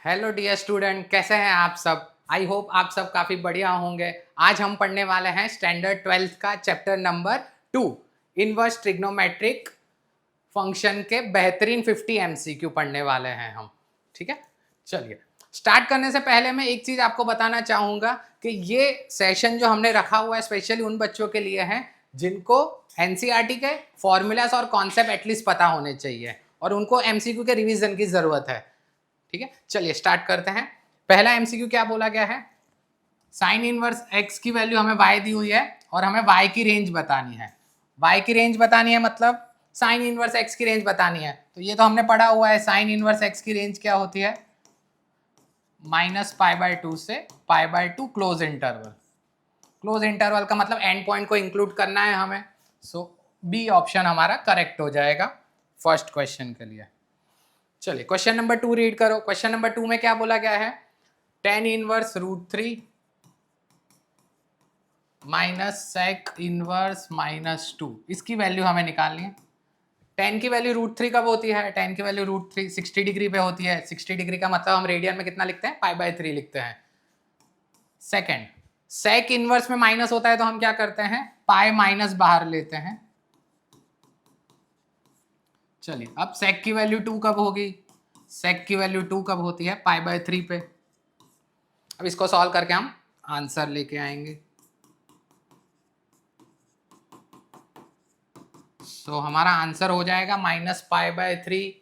Hello dear student, कैसे हैं आप सब। आई होप आप सब काफ़ी बढ़िया होंगे। आज हम पढ़ने वाले हैं स्टैंडर्ड 12th का chapter number 2 inverse trigonometric function के बेहतरीन 50 एमसीक्यू पढ़ने वाले हैं हम। ठीक है, चलिए स्टार्ट करने से पहले मैं एक चीज़ आपको बताना चाहूँगा कि ये सेशन जो हमने रखा हुआ है स्पेशली उन बच्चों के लिए है जिनको एनसीईआरटी के फॉर्मूलाज और कॉन्सेप्ट एटलीस्ट पता होने चाहिए और उनको एमसीक्यू के रिवीजन की ज़रूरत है। ठीक है, चलिए स्टार्ट करते हैं। पहला एमसीक्यू क्या बोला गया है, साइन इनवर्स एक्स की वैल्यू हमें वाई दी हुई है और हमें वाई की रेंज बतानी है। वाई की रेंज बतानी है मतलब साइन इनवर्स एक्स की रेंज बतानी है। तो ये तो हमने पढ़ा हुआ है, साइन इनवर्स एक्स की रेंज क्या होती है, -π/2 से π/2 क्लोज इंटरवल। क्लोज इंटरवल का मतलब एंड पॉइंट को इंक्लूड करना है हमें। सो बी ऑप्शन हमारा करेक्ट हो जाएगा फर्स्ट क्वेश्चन के लिए। चलिए क्वेश्चन नंबर 2 रीड करो। क्वेश्चन नंबर 2 में क्या बोला गया है, tan inverse √3 minus sec inverse -2, इसकी वैल्यू हमें निकालनी है। tan की वैल्यू √3 कब होती है, tan की वैल्यू √3 60 डिग्री पे होती है। 60 डिग्री का मतलब हम रेडियन में कितना लिखते हैं, π/3 लिखते हैं। सेकेंड, sec इनवर्स में माइनस होता है तो हम क्या करते हैं, पाई माइनस बाहर लेते हैं। चलिए अब sec की वैल्यू 2 कब होगी, sec की वैल्यू 2 कब होती है, π/3 पे। अब इसको सॉल्व करके हम आंसर लेके आएंगे। तो हमारा आंसर हो जाएगा -π/3,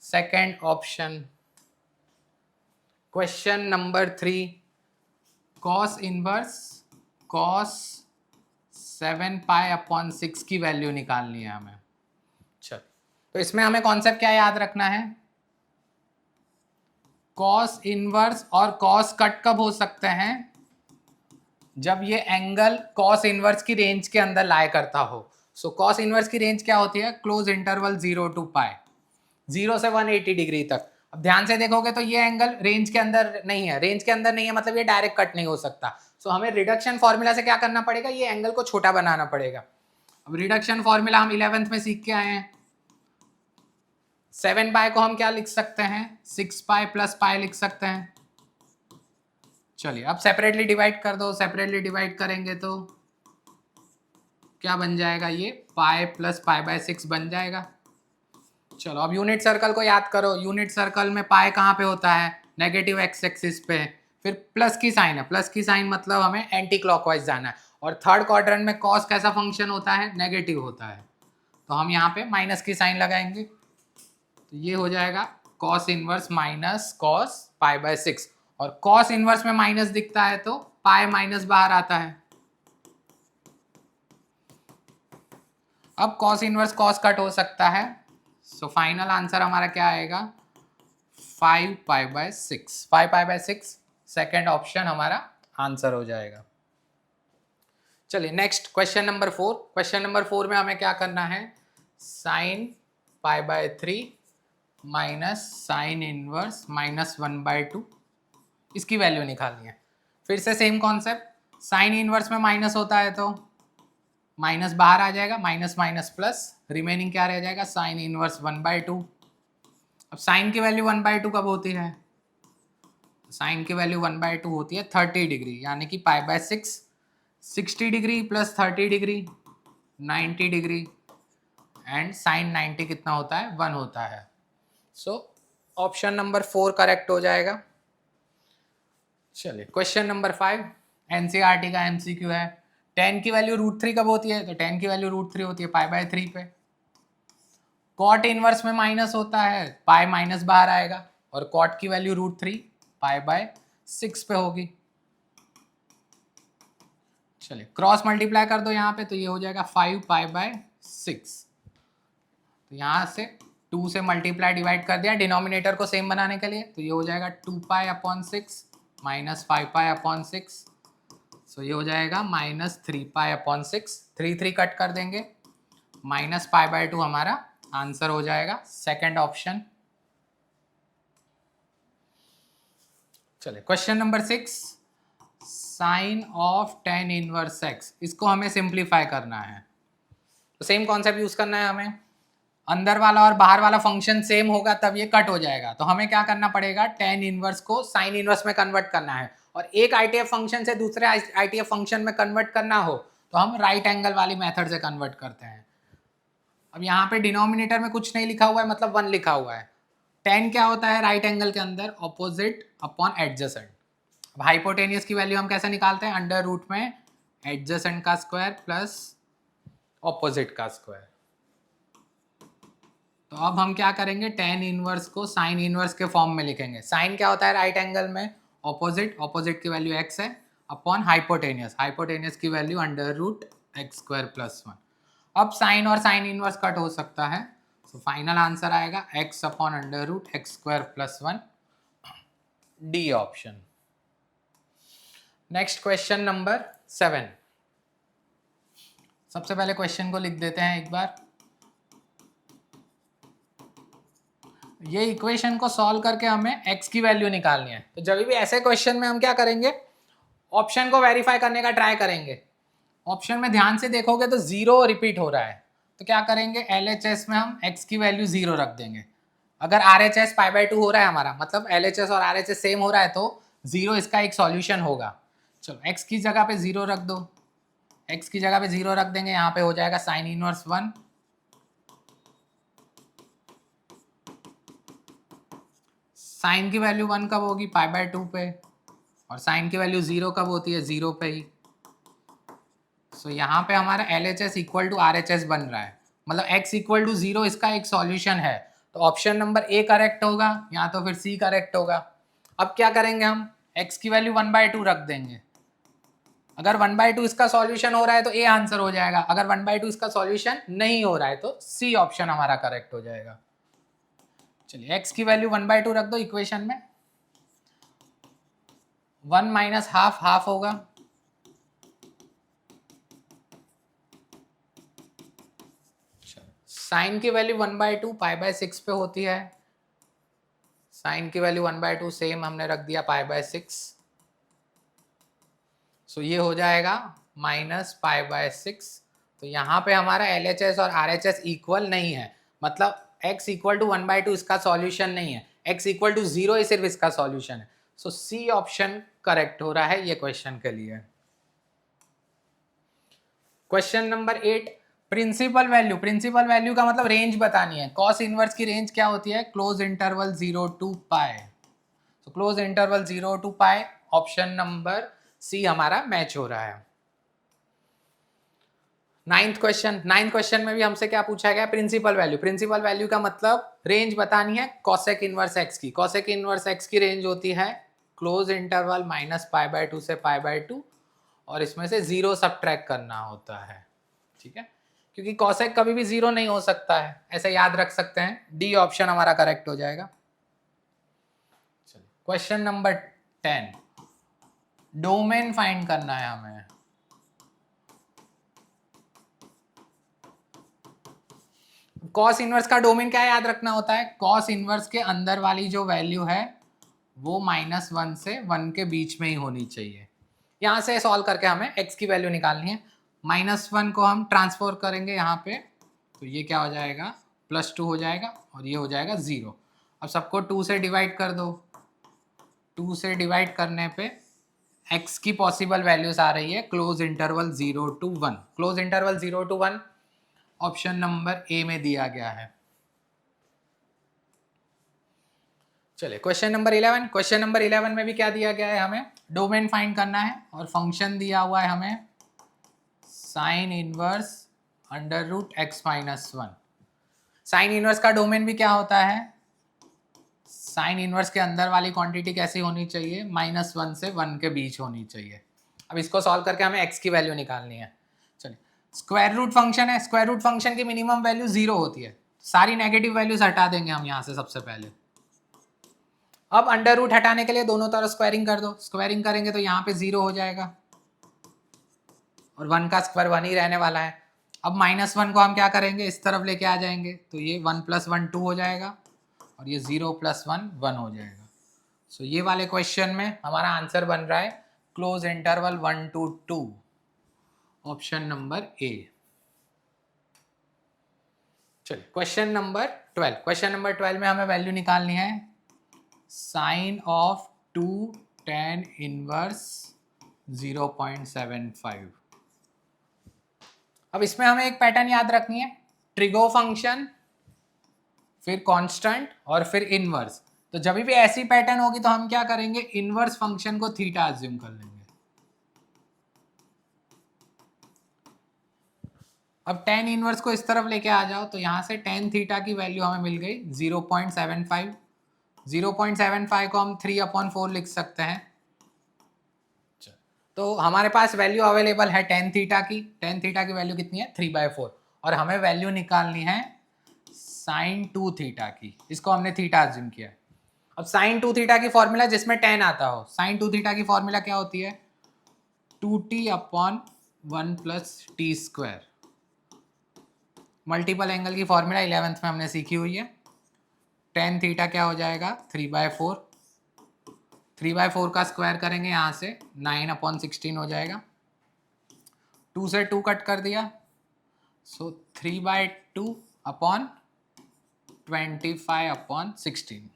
second option. Question number 3, cos inverse cos 7π/6 की वैल्यू निकालनी है हमें। चल, तो इसमें हमें कॉन्सेप्ट क्या याद रखना है, कॉस इनवर्स और कॉस कट कब हो सकते हैं, जब ये एंगल कॉस इनवर्स की रेंज के अंदर लाया करता हो। सो कॉस इनवर्स की रेंज क्या होती है, क्लोज इंटरवल 0 to π, 0 से 180 डिग्री तक। अब ध्यान से देखोगे तो ये एंगल रेंज के अंदर नहीं है, रेंज के अंदर नहीं है मतलब ये डायरेक्ट कट नहीं हो सकता। सो हमें रिडक्शन फॉर्मूला से क्या करना पड़ेगा, ये एंगल को छोटा बनाना पड़ेगा। अब रिडक्शन फॉर्मूला हम 11th में सीख के आए हैं। 7π को हम क्या लिख सकते हैं, 6π + π लिख सकते हैं। चलिए अब सेपरेटली डिवाइड कर दो, सेपरेटली डिवाइड करेंगे तो क्या बन जाएगा, ये पाई + π/6 बन जाएगा। चलो अब यूनिट सर्कल को याद करो। यूनिट सर्कल में पाई कहाँ पे होता है, नेगेटिव एक्स एक्सिस पे। फिर प्लस की साइन है, प्लस की साइन मतलब हमें एंटी क्लॉकवाइज जाना है। और थर्ड क्वाड्रेंट में कॉस कैसा फंक्शन होता है, नेगेटिव होता है। तो हम यहाँ पे माइनस की साइन लगाएंगे तो ये हो जाएगा कॉस इनवर्स माइनस कॉस π/6। और कॉस इनवर्स में माइनस दिखता है तो पाई माइनस बाहर आता है। अब कॉस इनवर्स कॉस कट हो सकता है। सो फाइनल आंसर हमारा क्या आएगा, 5π/6। 5π/6 सेकेंड ऑप्शन हमारा आंसर हो जाएगा। चलिए next question number 4। Question number 4 में हमें क्या करना है, साइन π/3 माइनस साइन इनवर्स -1/2, इसकी वैल्यू निकालनी है। फिर से सेम कॉन्सेप्ट, साइन इनवर्स में माइनस होता है तो माइनस बाहर आ जाएगा, माइनस माइनस प्लस, रिमेनिंग क्या रह जाएगा, साइन इनवर्स 1/2। अब साइन की वैल्यू 1/2 कब होती है, साइन की वैल्यू 1/2 होती है 30 डिग्री, यानी कि π/6 60 degree + 30 degree 90 degree, and sine 90 कितना होता है, 1 होता है। सो ऑप्शन नंबर 4 करेक्ट हो जाएगा। चलिए क्वेश्चन नंबर 5 एनसीईआरटी का एमसीक्यू है। tan की वैल्यू √3 कब होती है, तो tan की वैल्यू √3 होती है π/3 पे। कॉट इनवर्स में माइनस होता है, पाई माइनस बाहर आएगा, और कॉट की वैल्यू √3 π/6 पे होगी। चलिए क्रॉस मल्टीप्लाई कर दो यहाँ पे तो ये हो जाएगा 5π/6। तो यहाँ से 2 से मल्टीप्लाई डिवाइड कर दिया डिनोमिनेटर को सेम बनाने के लिए, तो ये हो जाएगा 2π/6 - 5π/6। सो ये हो जाएगा -3π/6। 3 कट कर देंगे, -π/2 हमारा आंसर हो जाएगा, सेकंड ऑप्शन। चलिए question number 6, sine of tan inverse x, इसको हमें सिंप्लीफाई करना है। तो सेम कॉन्सेप्ट यूज करना है हमें। अंदर वाला और बाहर वाला फंक्शन सेम होगा तब ये कट हो जाएगा। तो हमें क्या करना पड़ेगा, tan इनवर्स को साइन इनवर्स में कन्वर्ट करना है। और एक आईटीएफ फंक्शन से दूसरे आईटीएफ फंक्शन में कन्वर्ट करना हो तो हम राइट एंगल वाली मेथड से कन्वर्ट करते हैं। अब यहाँ पे डिनोमिनेटर में कुछ नहीं लिखा हुआ है, मतलब 1 लिखा हुआ है। tan क्या होता है राइट एंगल के अंदर, ऑपोजिट अपॉन एडजेसेंट। अब हाइपोटेनियस की वैल्यू हम कैसे निकालते हैं, अंडर रूट में एडजेसेंट का स्क्वायर प्लस ऑपोजिट का स्क्वायर। तो अब हम क्या करेंगे, tan इनवर्स को साइन इनवर्स के फॉर्म में लिखेंगे। साइन क्या होता है राइट एंगल में, ऑपोजिट, ऑपोजिट की वैल्यू x है, अपॉन हाइपोटेनियस, हाइपोटेनियस की value under root X square plus 1। अब साइन और साइन इनवर्स कट हो सकता है, तो फाइनल आंसर आएगा x upon under root X square plus 1, D option. Next question number 7। सबसे पहले क्वेश्चन को लिख देते हैं एक बार। ये इक्वेशन को सॉल्व करके हमें x की वैल्यू निकालनी है। तो जब भी ऐसे क्वेश्चन में हम क्या करेंगे, ऑप्शन को वेरीफाई करने का ट्राई करेंगे। ऑप्शन में ध्यान से देखोगे तो 0 रिपीट हो रहा है, तो क्या करेंगे, LHS में हम x की वैल्यू 0 रख देंगे। अगर RHS π/2 हो रहा है हमारा, मतलब LHS और RHS सेम हो रहा है, तो 0 इसका एक सॉल्यूशन होगा। चलो x की जगह पे 0 रख दो, x की जगह पे 0 रख देंगे, यहाँ पे हो जाएगा साइन इनवर्स 1। साइन की वैल्यू 1 कब होगी, π/2 पे, और साइन की वैल्यू 0 कब होती है, 0 पे ही। सो यहाँ पे हमारा LHS इक्वल टू RHS बन रहा है, मतलब x इक्वल टू 0 इसका एक सॉल्यूशन है। तो ऑप्शन नंबर ए करेक्ट होगा, या तो फिर सी करेक्ट होगा। अब क्या करेंगे, हम x की वैल्यू 1/2 रख देंगे। अगर 1/2 इसका सॉल्यूशन हो रहा है तो ए आंसर हो जाएगा, अगर 1/2 इसका सॉल्यूशन नहीं हो रहा है तो सी ऑप्शन हमारा करेक्ट हो जाएगा। चलिए x की वैल्यू 1/2 रख दो इक्वेशन में। 1 माइनस हाफ, हाफ होगा, साइन की वैल्यू 1/2 π/6 पे होती है। साइन की वैल्यू 1/2 सेम हमने रख दिया π/6। सो ये हो जाएगा माइनस π/6। तो यहाँ पे हमारा LHS और RHS इक्वल नहीं है, मतलब x इक्वल टू 1/2 इसका सॉल्यूशन नहीं है, x इक्वल टू 0 ही सिर्फ इसका सॉल्यूशन है। सो सी ऑप्शन करेक्ट हो रहा है ये क्वेश्चन के लिए। Question number 8, principal value. Principal value का मतलब रेंज बतानी है। कॉस इनवर्स की रेंज क्या होती है, क्लोज इंटरवल 0 टू पाई। तो close interval 0 to pi, option number C हमारा मैच हो रहा है। नाइन्थ क्वेश्चन में भी हमसे क्या पूछा गया, प्रिंसिपल वैल्यू। प्रिंसिपल वैल्यू का मतलब रेंज बतानी है कॉसेक इनवर्स एक्स की। कॉसेक इनवर्स एक्स की रेंज होती है क्लोज इंटरवल -π/2 से π/2, और इसमें से 0 सब्ट्रैक्ट करना होता है, ठीक है, क्योंकि कॉसेक कभी भी 0 नहीं हो सकता है, ऐसे याद रख सकते हैं। डी ऑप्शन हमारा करेक्ट हो जाएगा। चलिए क्वेश्चन नंबर 10, डोमेन फाइंड करना है हमें। कॉस इनवर्स का डोमेन क्या याद रखना होता है, कॉस इनवर्स के अंदर वाली जो वैल्यू है वो -1 से 1 के बीच में ही होनी चाहिए। यहाँ से सॉल्व करके हमें x की वैल्यू निकालनी है। -1 को हम ट्रांसफर करेंगे यहाँ पे, तो ये क्या हो जाएगा, +2 हो जाएगा, और ये हो जाएगा 0। अब सबको 2 से डिवाइड कर दो। 2 से डिवाइड करने पे x की पॉसिबल वैल्यूज आ रही है close interval 0 to 1। Close interval 0 to 1 option number A में दिया गया है। चलिए क्वेश्चन नंबर 11। क्वेश्चन नंबर 11 में भी क्या दिया गया है, हमें डोमेन फाइंड करना है, और फंक्शन दिया हुआ है हमें sine inverse √x-1। Sine inverse का डोमेन भी क्या होता है, साइन इनवर्स के अंदर वाली क्वांटिटी कैसी होनी चाहिए, -1 से 1 के बीच होनी चाहिए। अब इसको सॉल्व करके हमें x की वैल्यू निकालनी है। चलिए स्क्वायर रूट फंक्शन है, स्क्वायर रूट फंक्शन की मिनिमम वैल्यू 0 होती है, सारी नेगेटिव वैल्यूज हटा देंगे हम यहाँ से सबसे पहले। अब अंडर रूट हटाने के लिए दोनों तरफ स्क्वायरिंग कर दो। स्क्वायरिंग करेंगे तो यहाँ पे 0 हो जाएगा, और 1 का स्क्वायर 1 ही रहने वाला है। अब -1 को हम क्या करेंगे, इस तरफ लेके आ जाएंगे, तो ये 1 + 1 2 हो जाएगा, और ये 0 + 1 1 हो जाएगा। सो ये वाले क्वेश्चन में हमारा आंसर बन रहा है close interval 1 to 2, option number A. चलिए क्वेश्चन नंबर 12, क्वेश्चन नंबर 12 में हमें वैल्यू निकालनी है साइन ऑफ 2 tan इनवर्स 0.75। अब इसमें हमें एक पैटर्न याद रखनी है, ट्रिगो फंक्शन, फिर कांस्टेंट और फिर इनवर्स। तो जब भी ऐसी पैटर्न होगी तो हम क्या करेंगे, इनवर्स फंक्शन को थीटा अज्यूम कर लेंगे। अब tan इनवर्स को इस तरफ लेके आ जाओ तो यहां से tan थीटा की वैल्यू हमें मिल गई 0.75। 0.75 को हम 3/4 लिख सकते हैं। तो हमारे पास वैल्यू अवेलेबल है tan थीटा की। tan थीटा की वैल्यू कितनी है, 3/4, और हमें वैल्यू निकालनी है sin 2 थीटा की। इसको हमने थीटा अज्यूम किया। अब sin 2 थीटा की फॉर्मूला जिसमें tan आता हो, sin 2 थीटा की फॉर्मूला क्या होती है, 2t/1 + t²। मल्टीपल एंगल की फॉर्मूला 11th में हमने सीखी हुई है। tan थीटा क्या हो जाएगा, 3/4। 3/4 का स्क्वायर करेंगे यहाँ से 9/16 हो जाएगा। 2 से 2 कट कर दिया, सो 3/2/25/16।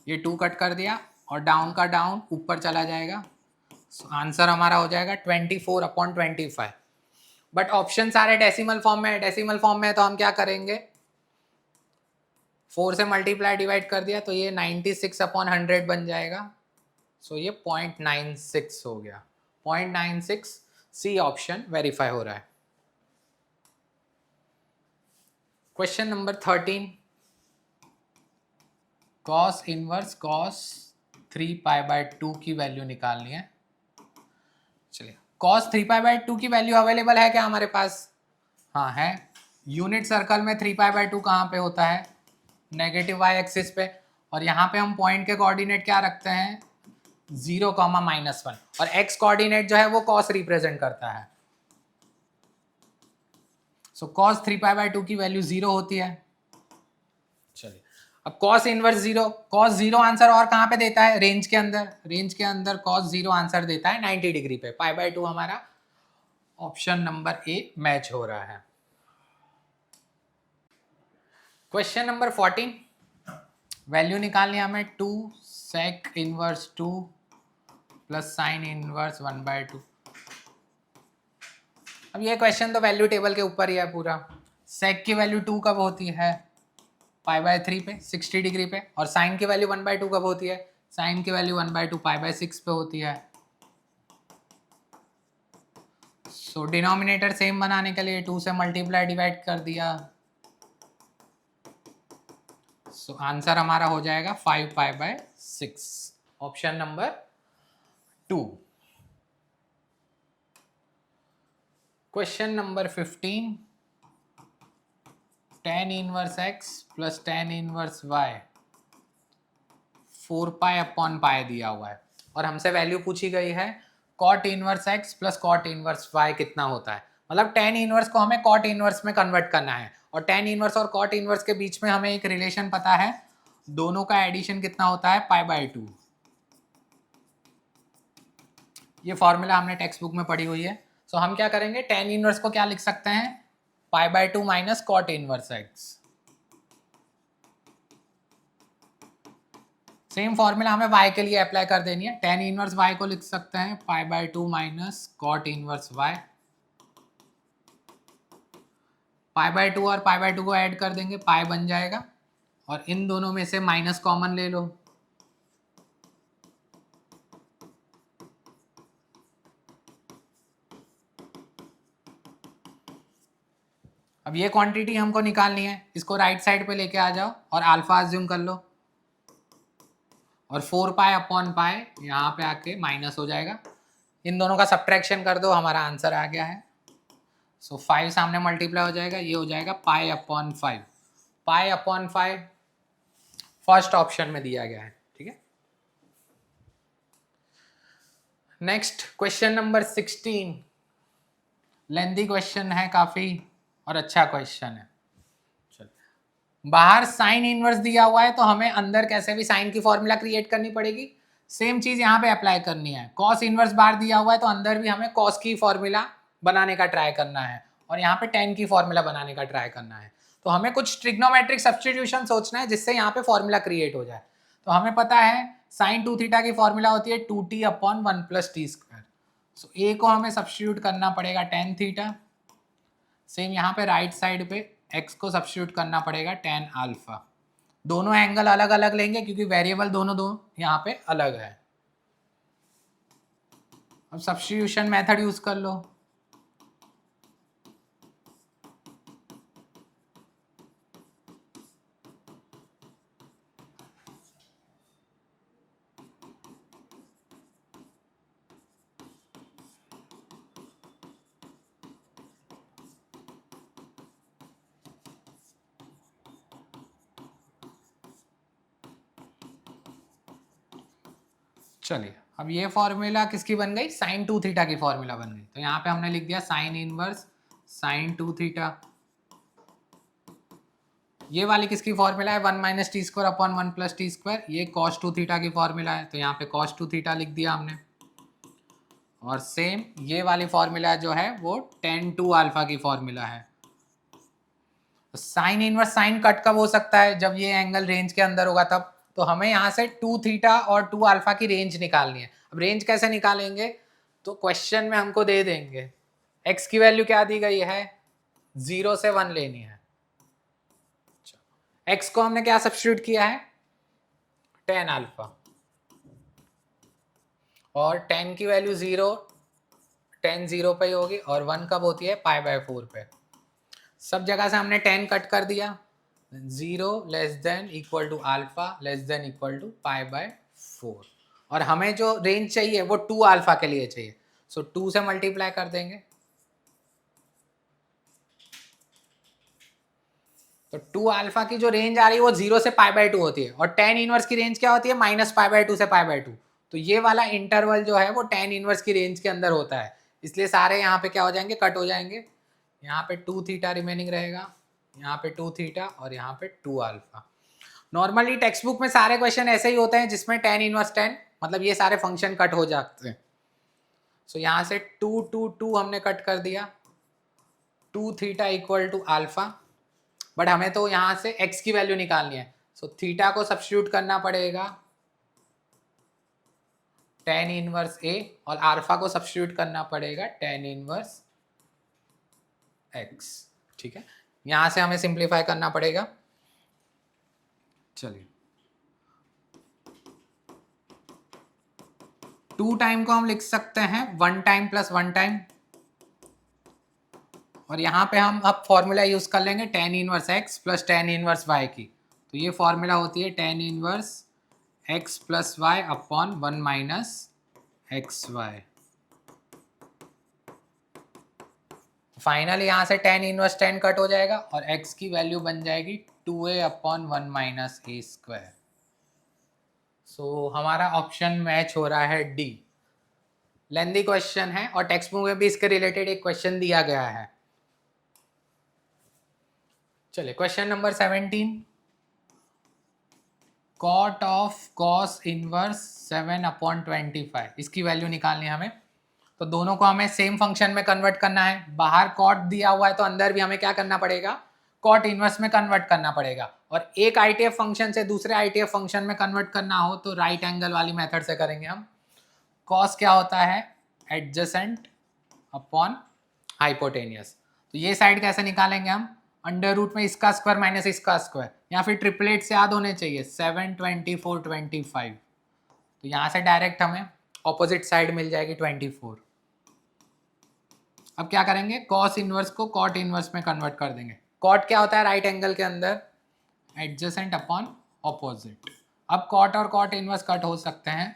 ये 2 कट कर दिया और डाउन का डाउन ऊपर चला जाएगा। सो आंसर हमारा हो जाएगा 24/25। बट ऑप्शन सारे डेसिमल फॉर्म में है, डेसिमल फॉर्म में है तो हम क्या करेंगे, 4 से मल्टीप्लाई डिवाइड कर दिया तो ये 96/100 बन जाएगा। सो ये 0.96 हो गया। 0.96, सी ऑप्शन वेरीफाई हो रहा है। Question number 13, cos inverse cos 3π/2 की वैल्यू निकालनी है। चलिए, cos 3π/2 की वैल्यू अवेलेबल है क्या हमारे पास, हाँ है। यूनिट सर्कल में 3π/2 कहाँ पे होता है, नेगेटिव y एक्सिस पे, और यहाँ पे हम पॉइंट के कोऑर्डिनेट क्या रखते हैं, 0, -1, और x कोऑर्डिनेट जो है वो cos रिप्रेजेंट करता है। सो cos 3π/2 की वैल्यू 0 होती है। चलिए, अब cos इनवर्स 0, cos 0 आंसर और कहाँ पे देता है, रेंज के अंदर। रेंज के अंदर cos 0 आंसर देता है 90 डिग्री पे। π/2 हमारा ऑप्शन नंबर ए मैच हो रहा है। क्वेश्चन नंबर 14, वैल्यू निकालनी है हमें 2 sec inverse 2 plus sign inverse 1/2। अब ये क्वेश्चन तो वैल्यू टेबल के ऊपर ही है पूरा। sec की वैल्यू 2 कब होती है, π/3 पे 60 डिग्री पे, और साइन की वैल्यू 1/2 कब होती है, साइन की वैल्यू 1/2 π/6 पे होती है। सो डिनोमिनेटर सेम बनाने के लिए 2 से मल्टीप्लाई डिवाइड कर दिया। सो आंसर हमारा हो जाएगा 5π/6, option number 2। Question number 15, tan inverse x plus tan inverse y 4π/π दिया हुआ है, और हमसे वैल्यू पूछी गई है cot inverse x plus cot inverse y कितना होता है। मतलब tan इनवर्स को हमें cot इनवर्स में कन्वर्ट करना है, और tan इनवर्स और cot इनवर्स के बीच में हमें एक रिलेशन पता है, दोनों का एडिशन कितना होता है, π/2। ये फॉर्मूला हमने टेक्स्ट बुक में पढ़ी हुई है। सो हम क्या करेंगे, tan इनवर्स को क्या लिख सकते हैं, π/2 minus cot inverse x। Same formula हमें y के लिए अप्लाई कर देनी है। tan इनवर्स y को लिख सकते हैं π/2 माइनस cot इनवर्स y। π/2 और π/2 को ऐड कर देंगे, पाई बन जाएगा, और इन दोनों में से माइनस कॉमन ले लो। अब ये क्वांटिटी हमको निकालनी है, इसको राइट साइड पे लेके आ जाओ और अल्फा अज्यूम कर लो, और 4π/π यहाँ पे आके माइनस हो जाएगा। इन दोनों का सब्ट्रैक्शन कर दो, हमारा आंसर आ गया है। सो 5 सामने मल्टीप्लाई हो जाएगा, ये हो जाएगा π/5। π/5 फर्स्ट ऑप्शन में दिया गया है, ठीक है। Next question number 16, lengthy question है काफी और अच्छा क्वेश्चन है। बाहर साइन इनवर्स दिया हुआ है तो हमें अंदर कैसे भी साइन की फॉर्मूला क्रिएट करनी पड़ेगी। सेम चीज यहाँ पे अप्लाई करनी है। कॉस इनवर्स बाहर दिया हुआ है तो अंदर भी हमें कॉस की फॉर्मूला बनाने का ट्राई करना है, और यहाँ पे टेन की फॉर्मूला बनाने का ट्राई करना है। तो हमें कुछ ट्रिग्नोमेट्रिक सब्स्टिट्यूशन सोचना है जिससे यहाँ पे फॉर्मूला क्रिएट हो जाए। तो हमें पता है साइन 2 थीटा की फॉर्मूला होती है 2t upon 1 plus T square. So A को हमें सब्स्टिट्यूट करना पड़ेगा tan थीटा। सेम यहाँ पे राइट साइड पे x को सब्स्टिट्यूट करना पड़ेगा tan अल्फा। दोनों एंगल अलग अलग लेंगे क्योंकि वेरिएबल दोनों दो यहाँ पे अलग है। अब सब्स्टिट्यूशन मेथड यूज कर लो। चलिए अब ये फॉर्मूला किसकी बन गई, साइन 2 थीटा की फॉर्मूला बन गई। तो यहाँ पे हमने लिख दिया साइन इनवर्स साइन 2 थीटा। ये वाली किसकी फॉर्मूला है, 1 minus T square upon 1 plus T square. ये cos 2 थीटा की फॉर्मूला है, तो यहाँ पे cos 2 थीटा लिख दिया हमने। और सेम ये वाली फॉर्मूला जो है वो tan 2 अल्फा की फॉर्मूला है। तो साइन इनवर्स साइन कट कब हो सकता है, जब ये एंगल रेंज के अंदर होगा तब। तो हमें यहाँ से 2 थीटा और 2 अल्फा की रेंज निकालनी है। अब रेंज कैसे निकालेंगे, तो क्वेश्चन में हमको दे देंगे x की वैल्यू क्या दी गई है, 0 से 1 लेनी है। x को हमने क्या सब्स्टिट्यूट किया है, tan अल्फा, और tan की वैल्यू 0, tan 0 पे ही होगी, और 1 कब होती है, π/4 पे। सब जगह से हमने tan कट कर दिया, 0 less than equal to alpha less than equal to π/4। और हमें जो रेंज चाहिए वो 2 अल्फा के लिए चाहिए। सो 2 से मल्टीप्लाई कर देंगे, तो 2 अल्फा की जो रेंज आ रही है वो 0 से π/2 होती है, और tan इनवर्स की रेंज क्या होती है, -π/2 से π/2। तो ये वाला इंटरवल जो है वो tan इनवर्स की रेंज के अंदर होता है, इसलिए सारे यहाँ पे क्या हो जाएंगे, कट हो जाएंगे। यहाँ पे 2 थीटा रिमेनिंग रहेगा, यहाँ पे 2 थीटा, और यहाँ पे 2 अल्फा। नॉर्मली टेक्स्ट बुक में सारे क्वेश्चन ऐसे ही होते हैं जिसमें tan इनवर्स tan, मतलब ये सारे फंक्शन कट हो जाते हैं। सो यहाँ से 2 2 2 हमने कट कर दिया, 2 theta equal to alpha. But हमें तो यहाँ से x की वैल्यू निकालनी है, सो थीटा को सब्स्टिट्यूट करना पड़ेगा tan इनवर्स a, और अल्फा को सब्स्टिट्यूट करना पड़ेगा tan इनवर्स x। ठीक है, यहाँ से हमें सिंप्लीफाई करना पड़ेगा। चलिए 2 टाइम को हम लिख सकते हैं 1 टाइम प्लस 1 टाइम, और यहाँ पे हम अब फॉर्मूला यूज कर लेंगे tan inverse x plus tan inverse y की। तो ये फॉर्मूला होती है tan inverse x plus Y upon 1 minus X Y. Finally यहाँ से tan इनवर्स tan कट हो जाएगा, और x की वैल्यू बन जाएगी 2a अपॉन 1 माइनस ए स्क्वायर। सो हमारा ऑप्शन मैच हो रहा है डी। लेंथी क्वेश्चन है, और टेक्स्ट बुक में भी इसके रिलेटेड एक क्वेश्चन दिया गया है। चलिए question number 17, cot of cos inverse 7 upon 25, इसकी वैल्यू निकालनी है हमें। तो दोनों को हमें सेम फंक्शन में कन्वर्ट करना है। बाहर कॉट दिया हुआ है तो अंदर भी हमें क्या करना पड़ेगा, कॉट इनवर्स में कन्वर्ट करना पड़ेगा। और एक आईटीएफ फंक्शन से दूसरे आईटीएफ फंक्शन में कन्वर्ट करना हो तो राइट एंगल वाली मेथड से करेंगे हम। कॉस क्या होता है, एडजेसेंट अपॉन हाइपोटेनियस। तो ये साइड कैसे निकालेंगे हम, अंडर रूट में इसका स्क्वायर माइनस इसका स्क्वायर, या फिर ट्रिपलेट से याद होने चाहिए 7 24 25। तो यहाँ से डायरेक्ट हमें ऑपोजिट साइड मिल जाएगी 24। अब क्या करेंगे, कॉस इनवर्स को कॉट इनवर्स में कन्वर्ट कर देंगे। कॉट क्या होता है, राइट एंगल के अंदर एडजेसेंट अपॉन ऑपोजिट। अब कॉट और कॉट इनवर्स कट हो सकते हैं,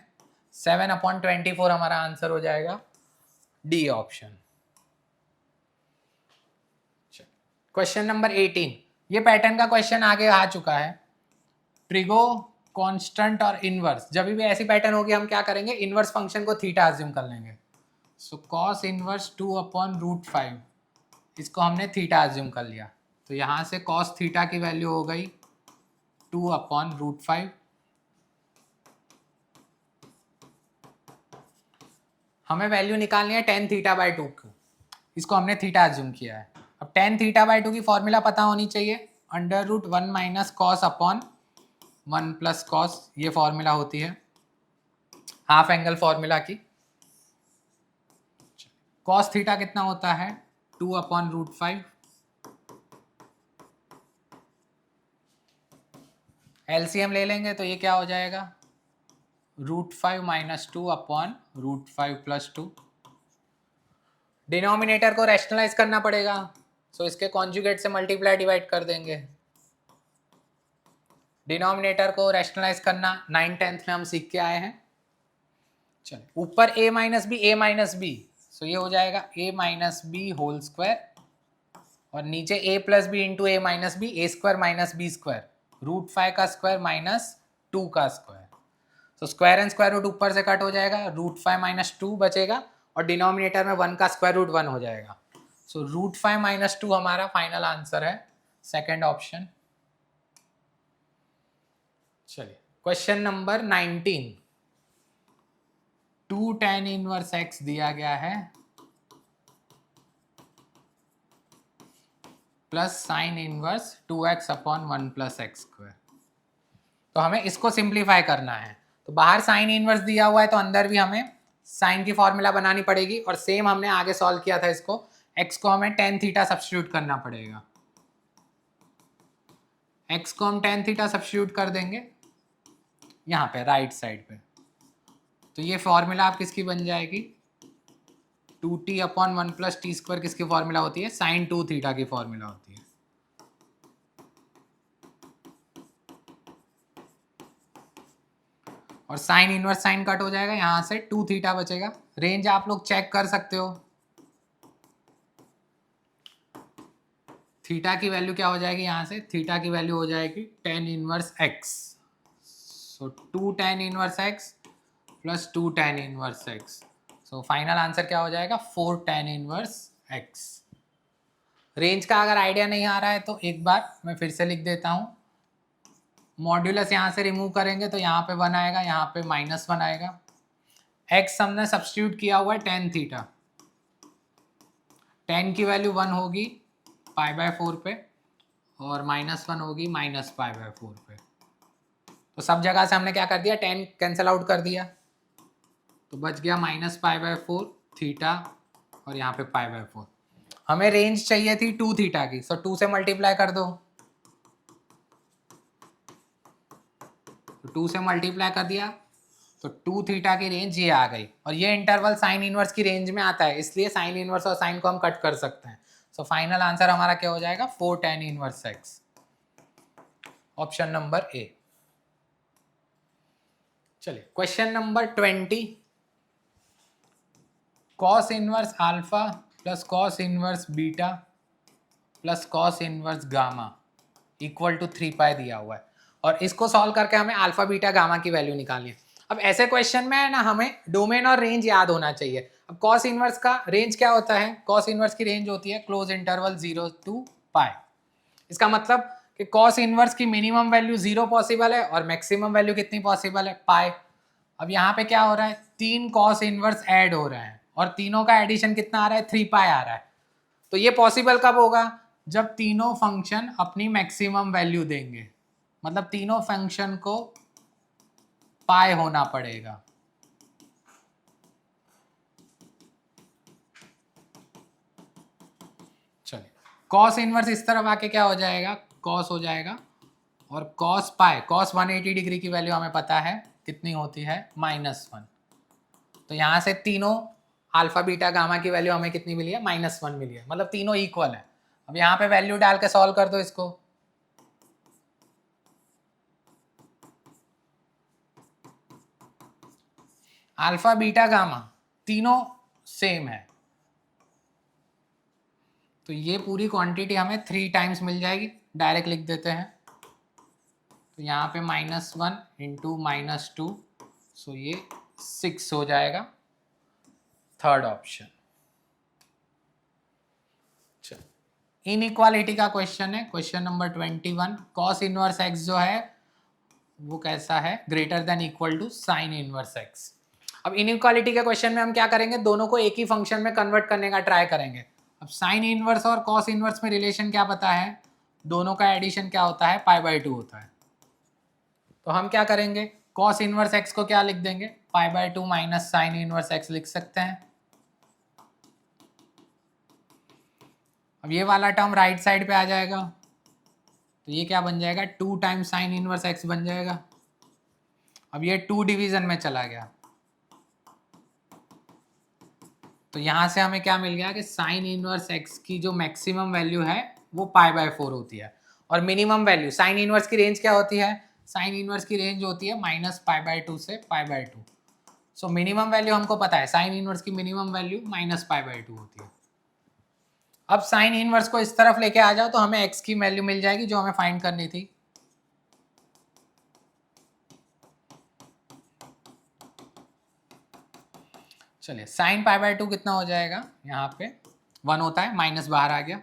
7 अपॉन 24 हमारा आंसर हो जाएगा डी ऑप्शन। क्वेश्चन नंबर 18, ये पैटर्न का क्वेश्चन आगे आ चुका है। ट्रिगो कांस्टेंट और इनवर्स, जब भी ऐसी पैटर्न होगी हम क्या करेंगे, इनवर्स फंक्शन को थीटा अज्यूम कर लेंगे। So cos inverse 2 upon root 5, इसको हमने थीटा अज्यूम कर लिया। तो यहाँ से कॉस थीटा की वैल्यू हो गई 2 अपॉन रूट 5। हमें वैल्यू निकालनी है tan थीटा बाई 2 को, इसको हमने थीटा अज्यूम किया है। अब tan थीटा बाई 2 की फॉर्मूला पता होनी चाहिए, under root 1 minus cos upon 1 plus cos, ये फॉर्मूला होती है हाफ एंगल फॉर्मूला की। कॉस थीटा कितना होता है 2 अपॉन रूट 5। एलसीएम ले लेंगे तो ये क्या हो जाएगा root 5 minus 2 upon root 5 plus 2। Denominator को रैशनलाइज करना पड़ेगा, सो इसके कॉन्जुगेट से मल्टीप्लाई डिवाइड कर देंगे। डिनोमिनेटर को रैशनलाइज करना 9/10 में हम सीख के आए हैं। चलो ऊपर a माइनस बी, सो ये हो जाएगा a minus B whole square, और नीचे a plus B into A minus B, A square minus B square, root 5 का स्क्वायर माइनस 2 का स्क्वायर। तो स्क्वायर एंड स्क्वायर रूट ऊपर से कट हो जाएगा, रूट 5 माइनस 2 बचेगा, और डिनोमिनेटर में 1 का स्क्वायर रूट 1 हो जाएगा। सो रूट 5 माइनस 2 हमारा फाइनल आंसर है, सेकेंड ऑप्शन। चलिए question number 19, 2 tan inverse x दिया गया है plus sine inverse 2x upon 1 plus x square. तो हमें इसको सिंप्लीफाई करना है, तो बाहर साइन इनवर्स दिया हुआ है तो अंदर भी हमें साइन की फॉर्मूला बनानी पड़ेगी, और सेम हमने आगे सॉल्व किया था इसको, x को हमें tan थीटा सब्स्टिट्यूट करना पड़ेगा। x को हम tan थीटा सब्स्टिट्यूट कर देंगे यहाँ पे राइट साइड पे, तो ये फॉर्मूला आप किसकी बन जाएगी 2t upon 1 plus T square, किसकी फॉर्मूला होती है साइन 2 थीटा की फॉर्मूला होती है। और साइन इनवर्स साइन कट हो जाएगा, यहां से 2 थीटा बचेगा। रेंज आप लोग चेक कर सकते हो, थीटा की वैल्यू क्या हो जाएगी, यहां से थीटा की वैल्यू हो जाएगी tan इनवर्स x, सो 2 tan inverse x plus 2 tan inverse x, so final answer क्या हो जाएगा 4 tan इनवर्स x। रेंज का अगर आइडिया नहीं आ रहा है तो एक बार मैं फिर से लिख देता हूं, मॉड्यूलस यहाँ से रिमूव करेंगे तो यहाँ पे 1 आएगा, यहाँ पे -1 आएगा। x हमने सब्स्टिट्यूट किया हुआ है tan थीटा, tan की वैल्यू 1 होगी π/4 पे, और -1 होगी -π/4 पे। तो सब जगह से हमने क्या कर दिया tan कैंसिल आउट कर दिया, तो बच गया -π/4 थीटा, और यहाँ पे π/4। हमें रेंज चाहिए थी 2 थीटा की, सो 2 से मल्टीप्लाई कर दो, तो 2 से मल्टीप्लाई कर दिया तो 2 थीटा की रेंज ये आ गई, और ये इंटरवल साइन इनवर्स की रेंज में आता है, इसलिए साइन इनवर्स और साइन को हम कट कर सकते हैं। सो फाइनल आंसर हमारा क्या हो जाएगा 4 tan inverse x, option number A. चलिए question number 20, cos inverse alpha plus cos inverse beta plus cos inverse gamma equal to 3π दिया हुआ है, और इसको सॉल्व करके हमें अल्फा बीटा गामा की वैल्यू निकालनी है। अब ऐसे क्वेश्चन में ना हमें डोमेन और रेंज याद होना चाहिए। अब कॉस इनवर्स का रेंज क्या होता है, कॉस इनवर्स की रेंज होती है क्लोज इंटरवल 0 to π। इसका मतलब कि कॉस इनवर्स की मिनिमम वैल्यू 0 पॉसिबल है और मैक्सिमम वैल्यू कितनी पॉसिबल है π। अब यहाँ पे क्या हो रहा है 3 कॉस इनवर्स ऐड हो रहे हैं, और तीनों का एडिशन कितना आ रहा है 3π आ रहा है। तो ये पॉसिबल कब होगा, जब तीनों फंक्शन अपनी मैक्सिमम वैल्यू देंगे, मतलब तीनों फंक्शन को पाई होना पड़ेगा। चलिए कॉस इनवर्स इस तरफ आके क्या हो जाएगा कॉस हो जाएगा, और कॉस पाई, कॉस 180 डिग्री की वैल्यू हमें पता है कितनी होती है -1। तो यहाँ से तीनों अल्फा बीटा गामा की वैल्यू हमें कितनी मिली है -1 मिली है, मतलब तीनों इक्वल है। अब यहाँ पे वैल्यू डाल के सॉल्व कर दो इसको, अल्फा बीटा गामा तीनों सेम है, तो ये पूरी क्वांटिटी हमें 3 टाइम्स मिल जाएगी। डायरेक्ट लिख देते हैं, तो यहाँ पे -1 इंटू -2, सो ये 6 हो जाएगा, थर्ड ऑप्शन। इनइक्वालिटी का क्वेश्चन है, question number 21, cos inverse x जो है वो कैसा है greater than equal to sine inverse x। अब इनइक्वालिटी के क्वेश्चन में हम क्या करेंगे, दोनों को एक ही फंक्शन में कन्वर्ट करने का ट्राई करेंगे। अब साइन इनवर्स और कॉस इनवर्स में रिलेशन क्या पता है, दोनों का एडिशन क्या होता है, पाई बाय 2 होता है। तो हम क्या करेंगे, कॉस इनवर्स एक्स को क्या लिख देंगे, pi by 2 minus sine inverse x लिख सकते हैं। अब ये वाला टर्म राइट साइड पे आ जाएगा, तो ये क्या बन जाएगा, 2 टाइम्स साइन इनवर्स एक्स बन जाएगा। अब ये 2 डिवीजन में चला गया, तो यहां से हमें क्या मिल गया कि साइन इनवर्स एक्स की जो मैक्सिमम वैल्यू है वो पाई बाय 4 होती है, और मिनिमम वैल्यू साइन इनवर्स की रेंज क्या होती है, साइन इनवर्स की रेंज होती है माइनस पाई बाय 2 से pi by 2। So minimum value हमको पता है, साइन इनवर्स की minimum value minus pi by 2 होती है। अब साइन इनवर्स को इस तरफ लेके आ जाओ तो हमें एक्स की वैल्यू मिल जाएगी जो हमें फाइंड करनी थी। चलिए साइन पाई बाय 2 कितना हो जाएगा, यहाँ पे 1 होता है, माइनस बाहर आ गया,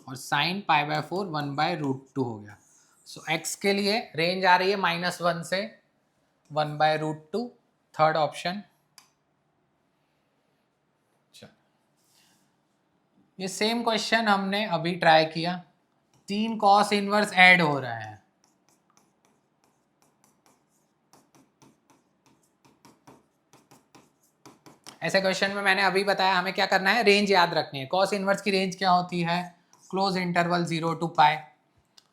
और साइन पाई बाय 4 1/√2 हो गया। सो एक्स के लिए रेंज आ रही है -1 से 1/√2, थर्ड ऑप्शन। ये सेम क्वेश्चन हमने अभी ट्राई किया, 3 कॉस इनवर्स ऐड हो रहे हैं। ऐसे क्वेश्चन में मैंने अभी बताया हमें क्या करना है, रेंज याद रखनी है। कॉस इनवर्स की रेंज क्या होती है, क्लोज इंटरवल 0 to पाई।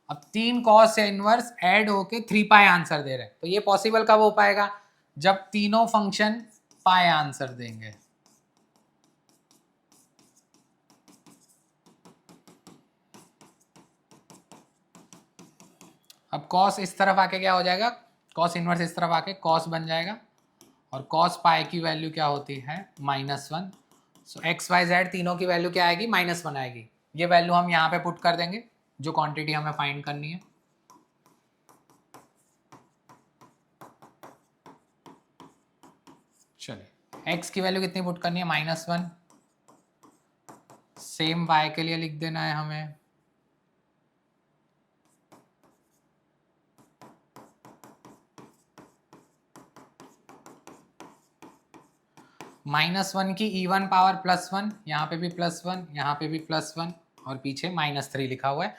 अब 3 कॉस इनवर्स ऐड होके 3 पाई आंसर दे रहे हैं, तो ये पॉसिबल कब हो पाएगा, जब तीनों फंक्शन पाई आंसर देंगे। अब कॉस इस तरफ आके क्या हो जाएगा, कॉस इनवर्स इस तरफ आके कॉस बन जाएगा, और कॉस पाई की वैल्यू क्या होती है, -1। सो एक्स वाई जेड तीनों की वैल्यू क्या आएगी, -1 आएगी। ये वैल्यू हम यहाँ पे पुट कर देंगे जो क्वांटिटी हमें फाइंड करनी है। चलिए एक्स की वैल्यू कितनी पुट करनी है, -1। सेम वाई के लिए लिख देना है हमें, -1 की इवन पावर +1, यहाँ पे भी +1, यहाँ पे भी +1, और पीछे -3 लिखा हुआ है।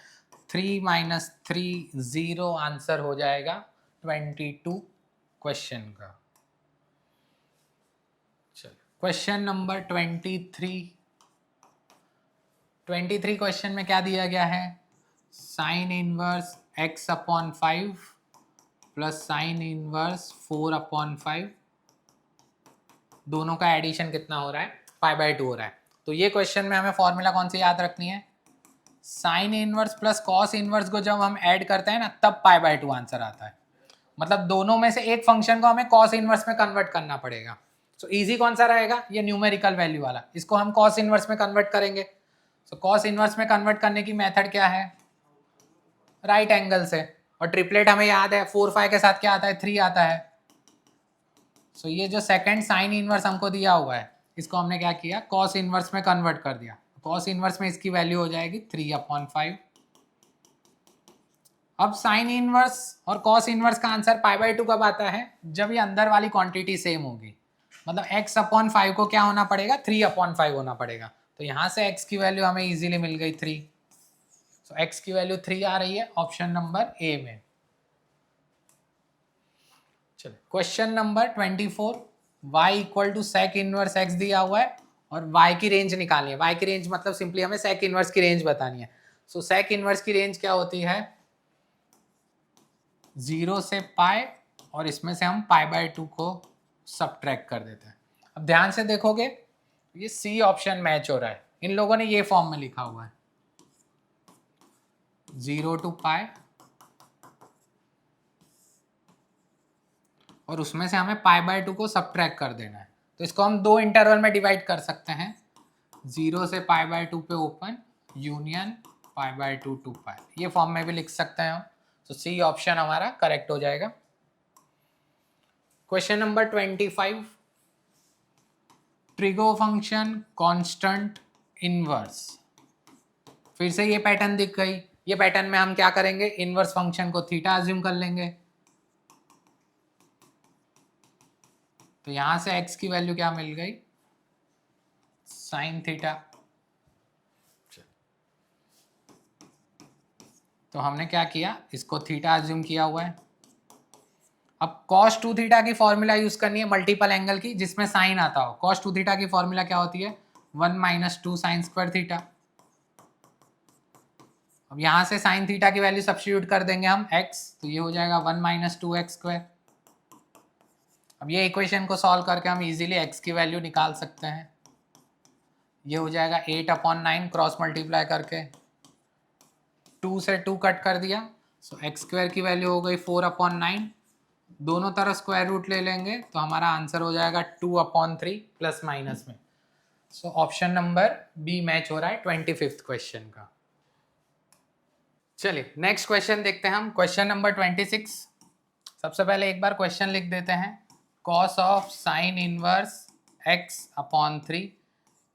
3 - 3 0 आंसर हो जाएगा 22 क्वेश्चन का। चलो क्वेश्चन नंबर 23 क्वेश्चन में क्या दिया गया है, sine inverse x/5 plus sine inverse 4/5, दोनों का एडिशन कितना हो रहा है, पाई बाय 2 हो रहा है। तो ये क्वेश्चन में हमें फॉर्मूला कौन सी याद रखनी है, sine inverse plus cos inverse को जब हम ऐड करते हैं ना तब पाई बाय 2 आंसर आता है। मतलब दोनों में से एक फंक्शन को हमें कॉस इनवर्स में कन्वर्ट करना पड़ेगा। सो इजी कौन सा रहेगा, ये न्यूमेरिकल वैल्यू वाला, इसको हम कॉस इनवर्स में कन्वर्ट करेंगे। सो कॉस इनवर्स में कन्वर्ट करने की मेथड क्या है, राइट एंगल से, और ट्रिपलेट हमें याद है 4 5 के साथ क्या आता है, 3 आता है। सो ये जो सेकंड साइन इनवर्स हमको दिया हुआ है इसको हमने क्या किया, कॉस इनवर्स में कन्वर्ट कर दिया। कॉस इनवर्स में इसकी वैल्यू हो जाएगी 3/5। अब साइन इनवर्स और कॉस इनवर्स का आंसर पाई बाय 2 कब आता है, जब ये अंदर वाली क्वांटिटी सेम होगी। मतलब x/5 को क्या होना पड़ेगा, 3/5 होना पड़ेगा। तो यहाँ से x की वैल्यू हमें इजीली मिल गई 3। सो x की वैल्यू 3 आ रही है ऑप्शन नंबर ए में। चलो question number 24, y equal to sec inverse x दिया हुआ है और y की रेंज निकालनी है। y की रेंज मतलब सिंपली हमें सेक इनवर्स की रेंज बतानी है। सो सेक इनवर्स की रेंज क्या होती है, 0 से पाई, और इसमें से हम पाई बाय 2 को सबट्रैक्ट कर देते हैं। अब ध्यान से देखोगे ये सी ऑप्शन मैच हो रहा है, इन लोगों ने ये फॉर्म में लिखा हुआ है 0 to पाई, और उसमें से हमें पाई बाय 2 को सबट्रैक्ट कर देना है। तो इसको हम 2 इंटरवल में डिवाइड कर सकते हैं, 0 से पाई बाय 2 पे open, union pi by 2 to पाई, ये फॉर्म में भी लिख सकते हैं हम। तो सी ऑप्शन हमारा करेक्ट हो जाएगा। Question number 25, trigo function constant inverse. फिर से ये पैटर्न दिख गई, ये पैटर्न में हम क्या करेंगे, इनवर्स फंक्शन को थीटा अज्यूम कर लेंगे। तो यहां से x की वैल्यू क्या मिल गई, साइन थीटा। तो हमने क्या किया, इसको थीटा अज्यूम किया हुआ है। अब cos 2 थीटा की फॉर्मूला यूज करनी है मल्टीपल एंगल की जिसमें साइन आता हो। cos 2 थीटा की फॉर्मूला क्या होती है, 1 माइनस 2 साइन स्क्वायर थीटा। अब यहां से साइन थीटा की वैल्यू सब्स्टिट्यूट कर देंगे हम x, तो ये हो जाएगा 1 माइनस 2x स्क्वायर। अब ये इक्वेशन को सॉल्व करके हम इजीली x की वैल्यू निकाल सकते हैं। ये हो जाएगा 8/9 क्रॉस मल्टीप्लाई करके 2 से 2 कट कर दिया, सो x स्क्वायर की वैल्यू हो गई 4/9। दोनों तरफ स्क्वायर रूट ले लेंगे तो हमारा आंसर हो जाएगा 2/3 प्लस माइनस में। So option number B match हो रहा है 25th क्वेश्चन का। चलिए नेक्स्ट क्वेश्चन देखते हैं हम, क्वेश्चन नंबर 26। सबसे पहले एक बार क्वेश्चन लिख देते हैं, cos of sine inverse x/3,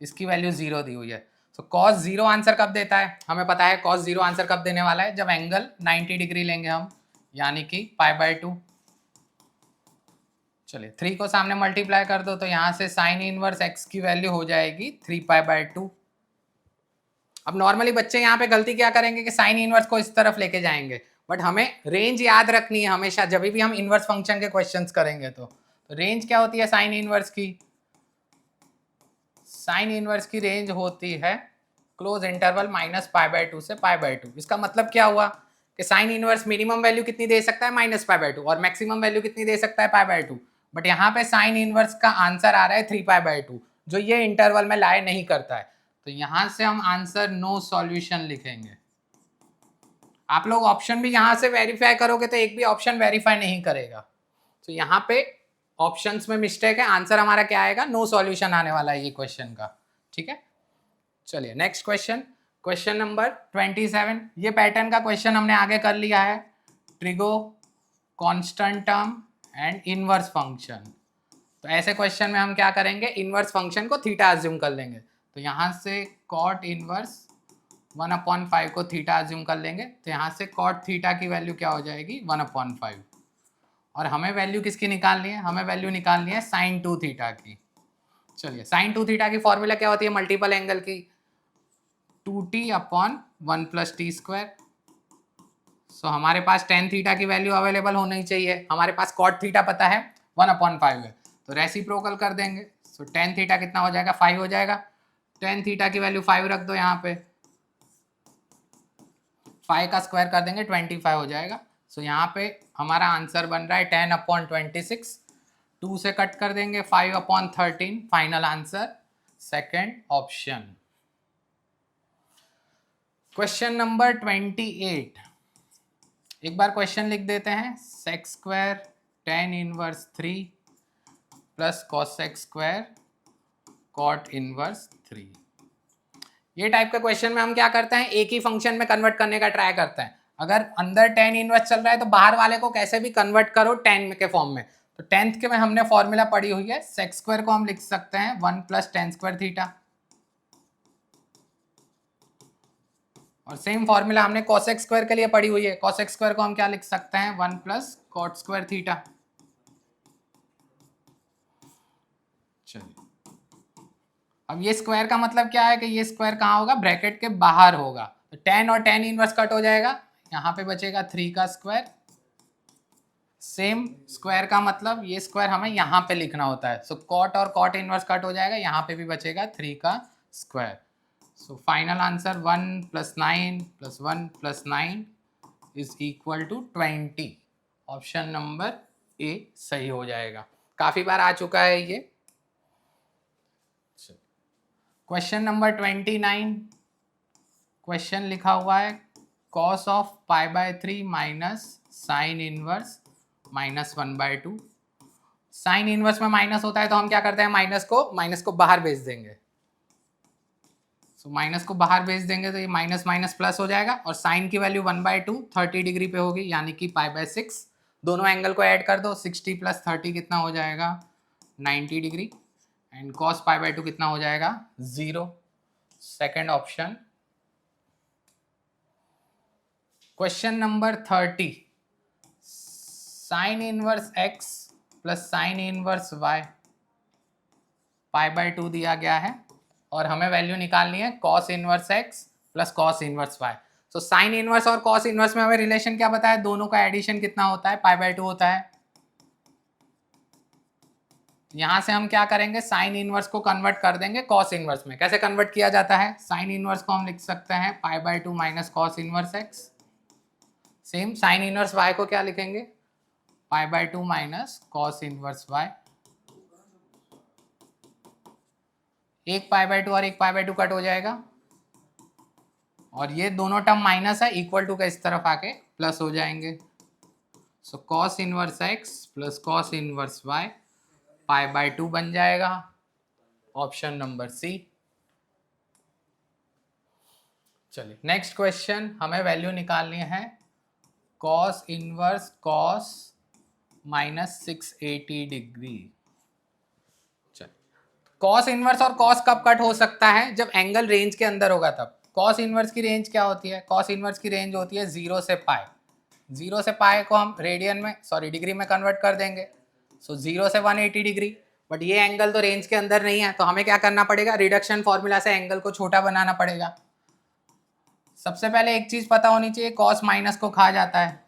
इसकी वैल्यू 0 दी हुई है। तो कॉस 0 आंसर कब देता है, हमें पता है कॉस 0 आंसर कब देने वाला है, जब एंगल 90 डिग्री लेंगे हम, यानी कि π/2। चलिए 3 को सामने मल्टीप्लाई कर दो तो यहाँ से साइन इनवर्स x की वैल्यू हो जाएगी 3π/2। अब नॉर्मली बच्चे यहाँ पे गलती क्या करेंगे कि साइन इनवर्स को इस तरफ लेके जाएंगे, बट हमें रेंज याद रखनी है हमेशा जब भी हम इनवर्स फंक्शन के क्वेश्चंस करेंगे। तो रेंज क्या होती है साइन इनवर्स की, साइन इनवर्स की रेंज होती है क्लोज इंटरवल -π/2 से π/2। इसका मतलब क्या हुआ कि साइन इनवर्स मिनिमम वैल्यू कितनी दे सकता है -π/2 और मैक्सिमम वैल्यू कितनी दे सकता है π/2। बट यहाँ पे साइन इनवर्स का आंसर आ रहा है 3π/2 जो ये इंटरवल में लाए नहीं करता है। तो यहां से हम आंसर नो सॉल्यूशन लिखेंगे। आप लोग ऑप्शन भी यहां से वेरीफाई करोगे तो एक भी ऑप्शन वेरीफाई नहीं करेगा। तो यहाँ पे ऑप्शंस में मिस्टेक है, आंसर हमारा क्या आएगा, नो सॉल्यूशन आने वाला है ये क्वेश्चन का। ठीक है, चलिए नेक्स्ट क्वेश्चन, क्वेश्चन नंबर 27। ये पैटर्न का क्वेश्चन हमने आगे कर लिया है, trigo, constant term and inverse function. तो ऐसे क्वेश्चन में हम क्या करेंगे, इनवर्स फंक्शन को थीटा अज्यूम कर लेंगे। तो यहाँ से कॉट इनवर्स 1/5 को थीटा अज्यूम कर लेंगे, तो यहाँ से कॉट थीटा की वैल्यू क्या हो जाएगी 1/5। और हमें वैल्यू किसकी निकालनी है, हमें वैल्यू निकालनी है साइन 2 थीटा की। चलिए साइन 2 थीटा की फॉर्मूला क्या होती है मल्टीपल एंगल की, 2t/1 + t²। सो हमारे पास tan थीटा की वैल्यू अवेलेबल होनी चाहिए, हमारे पास cot थीटा पता है 1/5 है, तो रेसिप्रोकल कर देंगे। सो tan थीटा कितना हो जाएगा 5 हो जाएगा। tan थीटा की वैल्यू 5 रख दो यहाँ पे, 5 का स्क्वायर कर देंगे 25 हो जाएगा। सो यहाँ पे हमारा आंसर बन रहा है 10/26। 2 से कट कर देंगे 5/13, final answer second option. Question number 28, एक बार क्वेश्चन लिख देते हैं, sec² tan inverse 3 plus cos² cot inverse 3। ये टाइप का क्वेश्चन में हम क्या करते हैं, एक ही फंक्शन में कन्वर्ट करने का ट्राई करते हैं। अगर अंदर tan इनवर्स चल रहा है तो बाहर वाले को कैसे भी कन्वर्ट करो tan के फॉर्म में। तो 10th के में हमने फॉर्मूला पढ़ी हुई है, sec² को हम लिख सकते हैं 1 + tan² थीटा, और सेम फॉर्मूला हमने cosec² के लिए पढ़ी हुई है, cosec² को हम क्या लिख सकते हैं 1 + cot² थीटा। चलिए अब ये स्क्वायर का मतलब क्या है कि ये स्क्वायर कहाँ होगा, ब्रैकेट के बाहर होगा। तो tan और tan इनवर्स कट हो जाएगा, यहाँ पे बचेगा 3 का स्क्वायर। सेम स्क्वायर का मतलब ये स्क्वायर हमें यहाँ पे लिखना होता है। सो cot और cot इनवर्स कट हो जाएगा, यहाँ पे भी बचेगा 3 का square. So final answer 1 + 9 + 1 + 9 = 20। Option number ए सही हो जाएगा, काफी बार आ चुका है ये। क्वेश्चन नंबर 29, क्वेश्चन लिखा हुआ है cos of π/3 minus sine inverse -1/2। Sine inverse में माइनस होता है तो हम क्या करते हैं, माइनस को बाहर भेज देंगे। सो माइनस को बाहर भेज देंगे तो ये माइनस माइनस प्लस हो जाएगा, और साइन की वैल्यू 1/2 30 डिग्री पे होगी, यानी कि π/6। दोनों एंगल को ऐड कर दो, 60 + 30 कितना हो जाएगा 90 डिग्री, एंड cos π/2 कितना हो जाएगा 0। Second option. Question number 30, sign inverse x plus sine inverse y π/2 दिया गया है, और हमें वैल्यू निकालनी है cos inverse x plus cos inverse y। So sine inverse और कॉस इनवर्स में हमें रिलेशन क्या बताया, दोनों का एडिशन कितना होता है, पाई/2 होता है। यहां से हम क्या करेंगे, साइन इनवर्स को कन्वर्ट कर देंगे कॉस इनवर्स में। कैसे कन्वर्ट किया जाता है, साइन इनवर्स को हम लिख सकते हैं पाई/2 minus cos inverse X. Same sine inverse Y को क्या लिखेंगे, पाई/2 माइनस कॉस इनवर्स वाई। एक पाई/2 और एक पाई/2 कट हो जाएगा, और ये दोनों टर्म माइनस है, इक्वल टू का इस तरफ आके प्लस हो जाएंगे। So cos inverse X plus cos inverse Y पाई/2 बन जाएगा, ऑप्शन नंबर सी। चलिए नेक्स्ट क्वेश्चन, हमें वैल्यू निकालनी है cos inverse cos minus 680 degree. चलिए, कॉस इनवर्स और कॉस कब कट हो सकता है, जब एंगल रेंज के अंदर होगा तब। कॉस इनवर्स की रेंज क्या होती है, कॉस इनवर्स की रेंज होती है 0 से पाई। 0 से पाई को हम रेडियन में डिग्री में कन्वर्ट कर देंगे। सो 0 से 180 डिग्री, बट ये एंगल तो रेंज के अंदर नहीं है, तो हमें क्या करना पड़ेगा, रिडक्शन फॉर्मूला से एंगल को छोटा बनाना पड़ेगा। सबसे पहले एक चीज पता होनी चाहिए, कॉस माइनस को खा जाता है।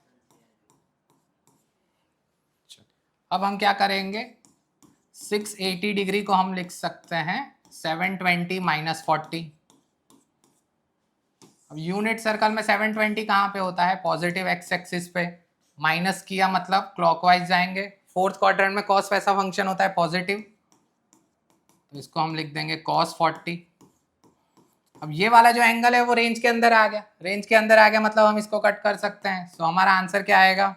अब हम क्या करेंगे, 680 डिग्री को हम लिख सकते हैं 720 माइनस 40। अब यूनिट सर्कल में 720 कहाँ पे होता है, पॉजिटिव एक्स एक्सिस पे। माइनस किया मतलब क्लॉकवाइज जाएंगे। फोर्थ क्वाड्रेंट में कॉस वैसा फंक्शन होता है पॉजिटिव, तो इसको हम लिख देंगे कॉस 40। अब ये वाला जो एंगल है वो रेंज के अंदर आ गया, रेंज के अंदर आ गया मतलब हम इसको कट कर सकते हैं। सो हमारा आंसर क्या आएगा,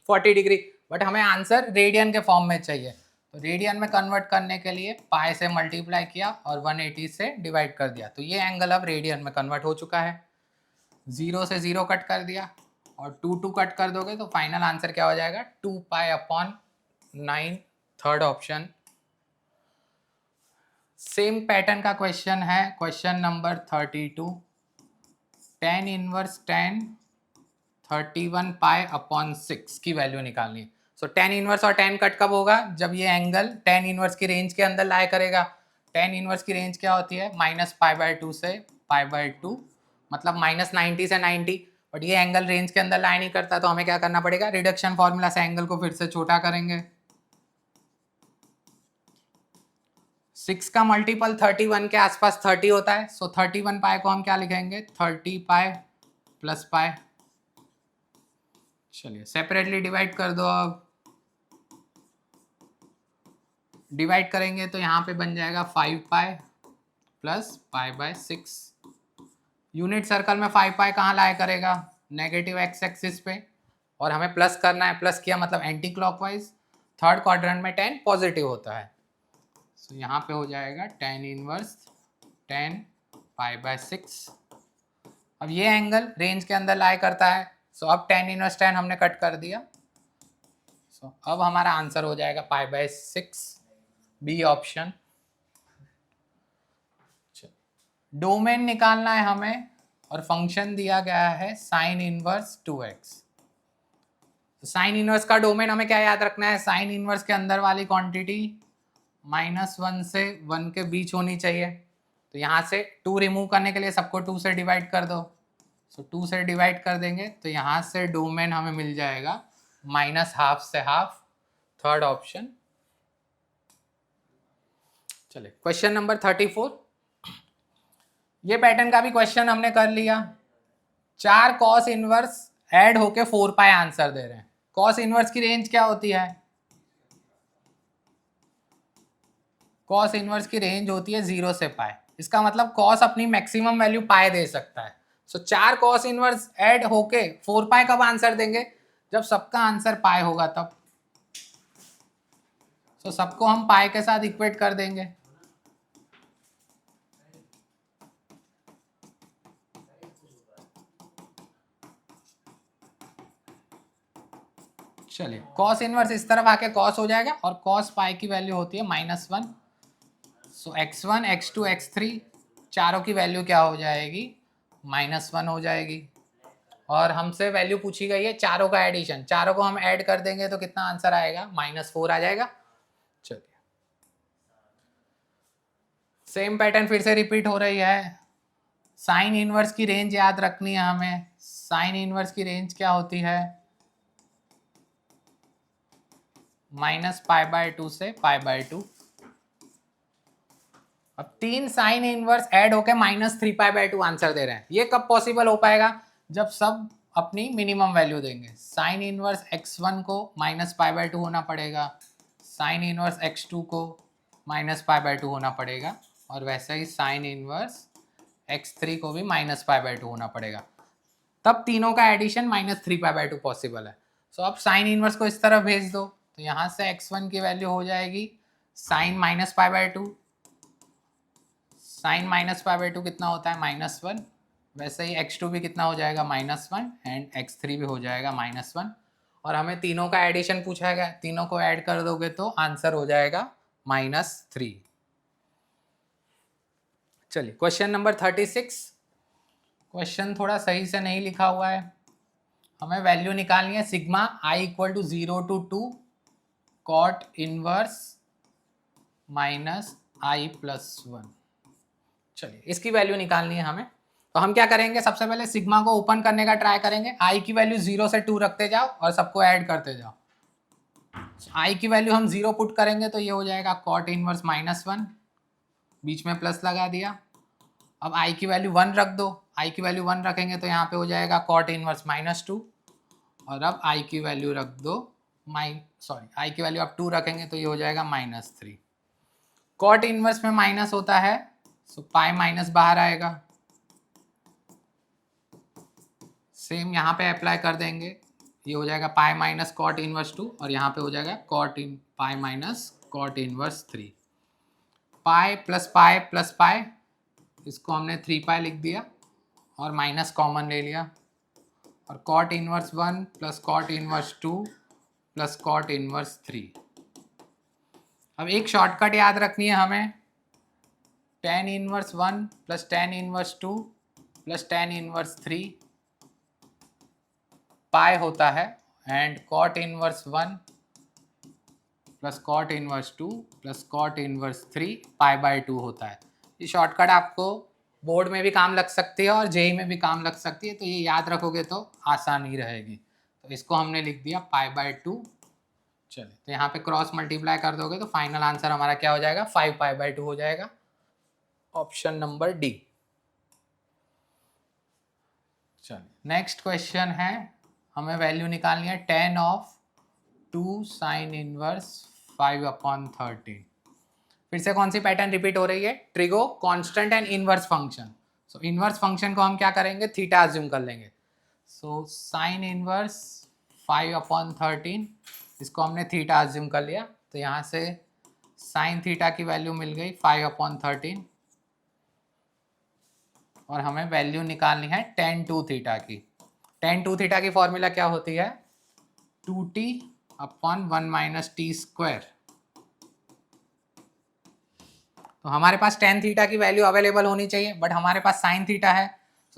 40 डिग्री। बट हमें आंसर रेडियन के फॉर्म में चाहिए, तो रेडियन में कन्वर्ट करने के लिए पाई से मल्टीप्लाई किया और 180 से डिवाइड कर दिया, तो ये एंगल अब रेडियन में कन्वर्ट हो चुका है। 0 से 0 कट कर दिया और 2 कट कर दोगे तो फाइनल आंसर क्या हो जाएगा, 2π/9, थर्ड ऑप्शन। सेम पैटर्न का क्वेश्चन है, question number 32। tan inverse tan 31π/6 की वैल्यू निकालनी है। सो tan इनवर्स और tan कट कब होगा, जब ये एंगल tan इनवर्स की रेंज के अंदर लाया करेगा। tan इनवर्स की रेंज क्या होती है, -π/2 से π/2, मतलब -90 से 90। बट ये एंगल रेंज के अंदर लाई नहीं करता, तो हमें क्या करना पड़ेगा, रिडक्शन फॉर्मूला से एंगल को फिर से छोटा करेंगे। 6 का मल्टीपल 31 के आसपास 30 होता है। सो 31 पाई को हम क्या लिखेंगे, 30 पाई प्लस पाई। चलिए सेपरेटली डिवाइड कर दो। अब डिवाइड करेंगे तो यहाँ पे बन जाएगा 5 पाई प्लस π/6। यूनिट सर्कल में 5 पाई कहाँ लाया करेगा, नेगेटिव एक्स एक्सिस पे, और हमें प्लस करना है। प्लस किया मतलब एंटी क्लॉकवाइज। थर्ड क्वाड्रेंट में tan पॉजिटिव होता है, तो यहाँ पे हो जाएगा tan इनवर्स tan π/6। अब ये एंगल रेंज के अंदर लाई करता है, सो अब tan इनवर्स tan हमने कट कर दिया। सो अब हमारा आंसर हो जाएगा π/6, बी ऑप्शन। डोमेन निकालना है हमें, और फंक्शन दिया गया है sine inverse 2x। Sine inverse का डोमेन हमें क्या याद रखना है, साइन इनवर्स के अंदर वाली क्वांटिटी -1 से 1 के बीच होनी चाहिए। तो यहाँ से 2 रिमूव करने के लिए सबको 2 से डिवाइड कर दो। सो 2 से डिवाइड कर देंगे तो यहाँ से डोमेन हमें मिल जाएगा -½ से ½ थर्ड ऑप्शन। चलिए क्वेश्चन नंबर 34। ये पैटर्न का भी क्वेश्चन हमने कर लिया। 4 कॉस इनवर्स ऐड होके 4 पाई आंसर दे रहे हैं। कॉस इनवर्स की रेंज क्या होती है, कॉस इनवर्स की रेंज होती है 0 से पाई। इसका मतलब कॉस अपनी मैक्सिमम वैल्यू पाई दे सकता है। सो 4 कॉस इनवर्स ऐड होके 4 पाई कब आंसर देंगे, जब सबका आंसर पाई होगा तब। सो सबको हम पाई के साथ इक्वेट कर देंगे। चलिए कॉस इनवर्स इस तरफ आके कॉस हो जाएगा, और कॉस पाई की वैल्यू होती है -1। सो x1 x2 x3 चारों की वैल्यू क्या हो जाएगी, -1 हो जाएगी। और हमसे वैल्यू पूछी गई है चारों का एडिशन, चारों को हम ऐड कर देंगे तो कितना आंसर आएगा, -4 आ जाएगा। चलिए सेम पैटर्न फिर से रिपीट हो रही है। साइन इनवर्स की रेंज याद रखनी है हमें। साइन इनवर्स की रेंज क्या होती है? -π/2 से π/2। अब 3 साइन इनवर्स ऐड होके -3π/2 आंसर दे रहे हैं। ये कब पॉसिबल हो पाएगा? जब सब अपनी मिनिमम वैल्यू देंगे। साइन इनवर्स x1 को -π/2 होना पड़ेगा, साइन इनवर्स x2 को -π/2 होना पड़ेगा, और वैसे ही साइन इनवर्स x3 को भी -π/2 होना पड़ेगा। तब तीनों का एडिशन -3π/2 पॉसिबल है। सो अब साइन इनवर्स को इस तरफ भेज दो, तो यहाँ से x1 की वैल्यू हो जाएगी साइन -π/2। साइन -π/2 कितना होता है? -1। वैसे ही x2 भी कितना हो जाएगा? -1, एंड x3 भी हो जाएगा -1। और हमें तीनों का एडिशन पूछा गया, तीनों को ऐड कर दोगे तो आंसर हो जाएगा -3। चलिए क्वेश्चन नंबर 36। क्वेश्चन थोड़ा सही से नहीं लिखा हुआ है। हमें वैल्यू निकालनी है sigma i = 0 to 2 cot inverse -i+1। चलिए इसकी वैल्यू निकालनी है हमें। तो हम क्या करेंगे? सबसे पहले सिग्मा को ओपन करने का ट्राई करेंगे। i की वैल्यू 0 से 2 रखते जाओ और सबको ऐड करते जाओ। i की वैल्यू हम 0 पुट करेंगे तो ये हो जाएगा cot इनवर्स -1, बीच में प्लस लगा दिया। अब i की वैल्यू 1 रख दो। i की वैल्यू 1 रखेंगे तो यहाँ पे हो जाएगा cot इनवर्स -2, और अब i की वैल्यू रख दो i की वैल्यू अब 2 रखेंगे तो ये हो जाएगा -3। cot इनवर्स में माइनस होता है, सो पाई माइनस बाहर आएगा। सेम यहाँ पे अप्लाई कर देंगे, ये हो जाएगा पाई माइनस cot इनवर्स 2, और यहाँ पे हो जाएगा pi minus cot inverse 3। Pi plus pi, इसको हमने 3π लिख दिया और माइनस कॉमन ले लिया, और cot inverse 1 plus cot inverse 2 plus cot inverse 3। अब एक शॉर्टकट याद रखनी है हमें, tan inverse 1 plus tan inverse 2 plus tan inverse 3 पाई होता है, and cot inverse 1 plus cot inverse 2 plus cot inverse 3 π/2 होता है। ये शॉर्टकट आपको बोर्ड में भी काम लग सकती है और जेई में भी काम लग सकती है, तो ये याद रखोगे तो आसानी रहेगी। तो इसको हमने लिख दिया π/2। चलिए तो यहाँ पे क्रॉस मल्टीप्लाई कर दोगे तो फाइनल आंसर हमारा क्या हो जाएगा? 5π/2 हो जाएगा, ऑप्शन नंबर डी। चलिए नेक्स्ट क्वेश्चन है, हमें वैल्यू निकालनी है tan ऑफ 2 साइन इनवर्स 5/13। फिर से कौन सी पैटर्न रिपीट हो रही है? Trigo, constant and inverse function. So inverse function को हम क्या करेंगे? थीटा अज्यूम कर लेंगे। सो साइन इनवर्स 5/13, इसको हमने थीटा अज्यूम कर लिया, तो यहाँ से साइन थीटा की वैल्यू मिल गई 5/13, और हमें वैल्यू निकालनी है tan 2 थीटा की। tan 2 थीटा की फॉर्मूला क्या होती है? 2t/1 - t²। तो हमारे पास tan थीटा की वैल्यू अवेलेबल होनी चाहिए, बट हमारे पास साइन थीटा है।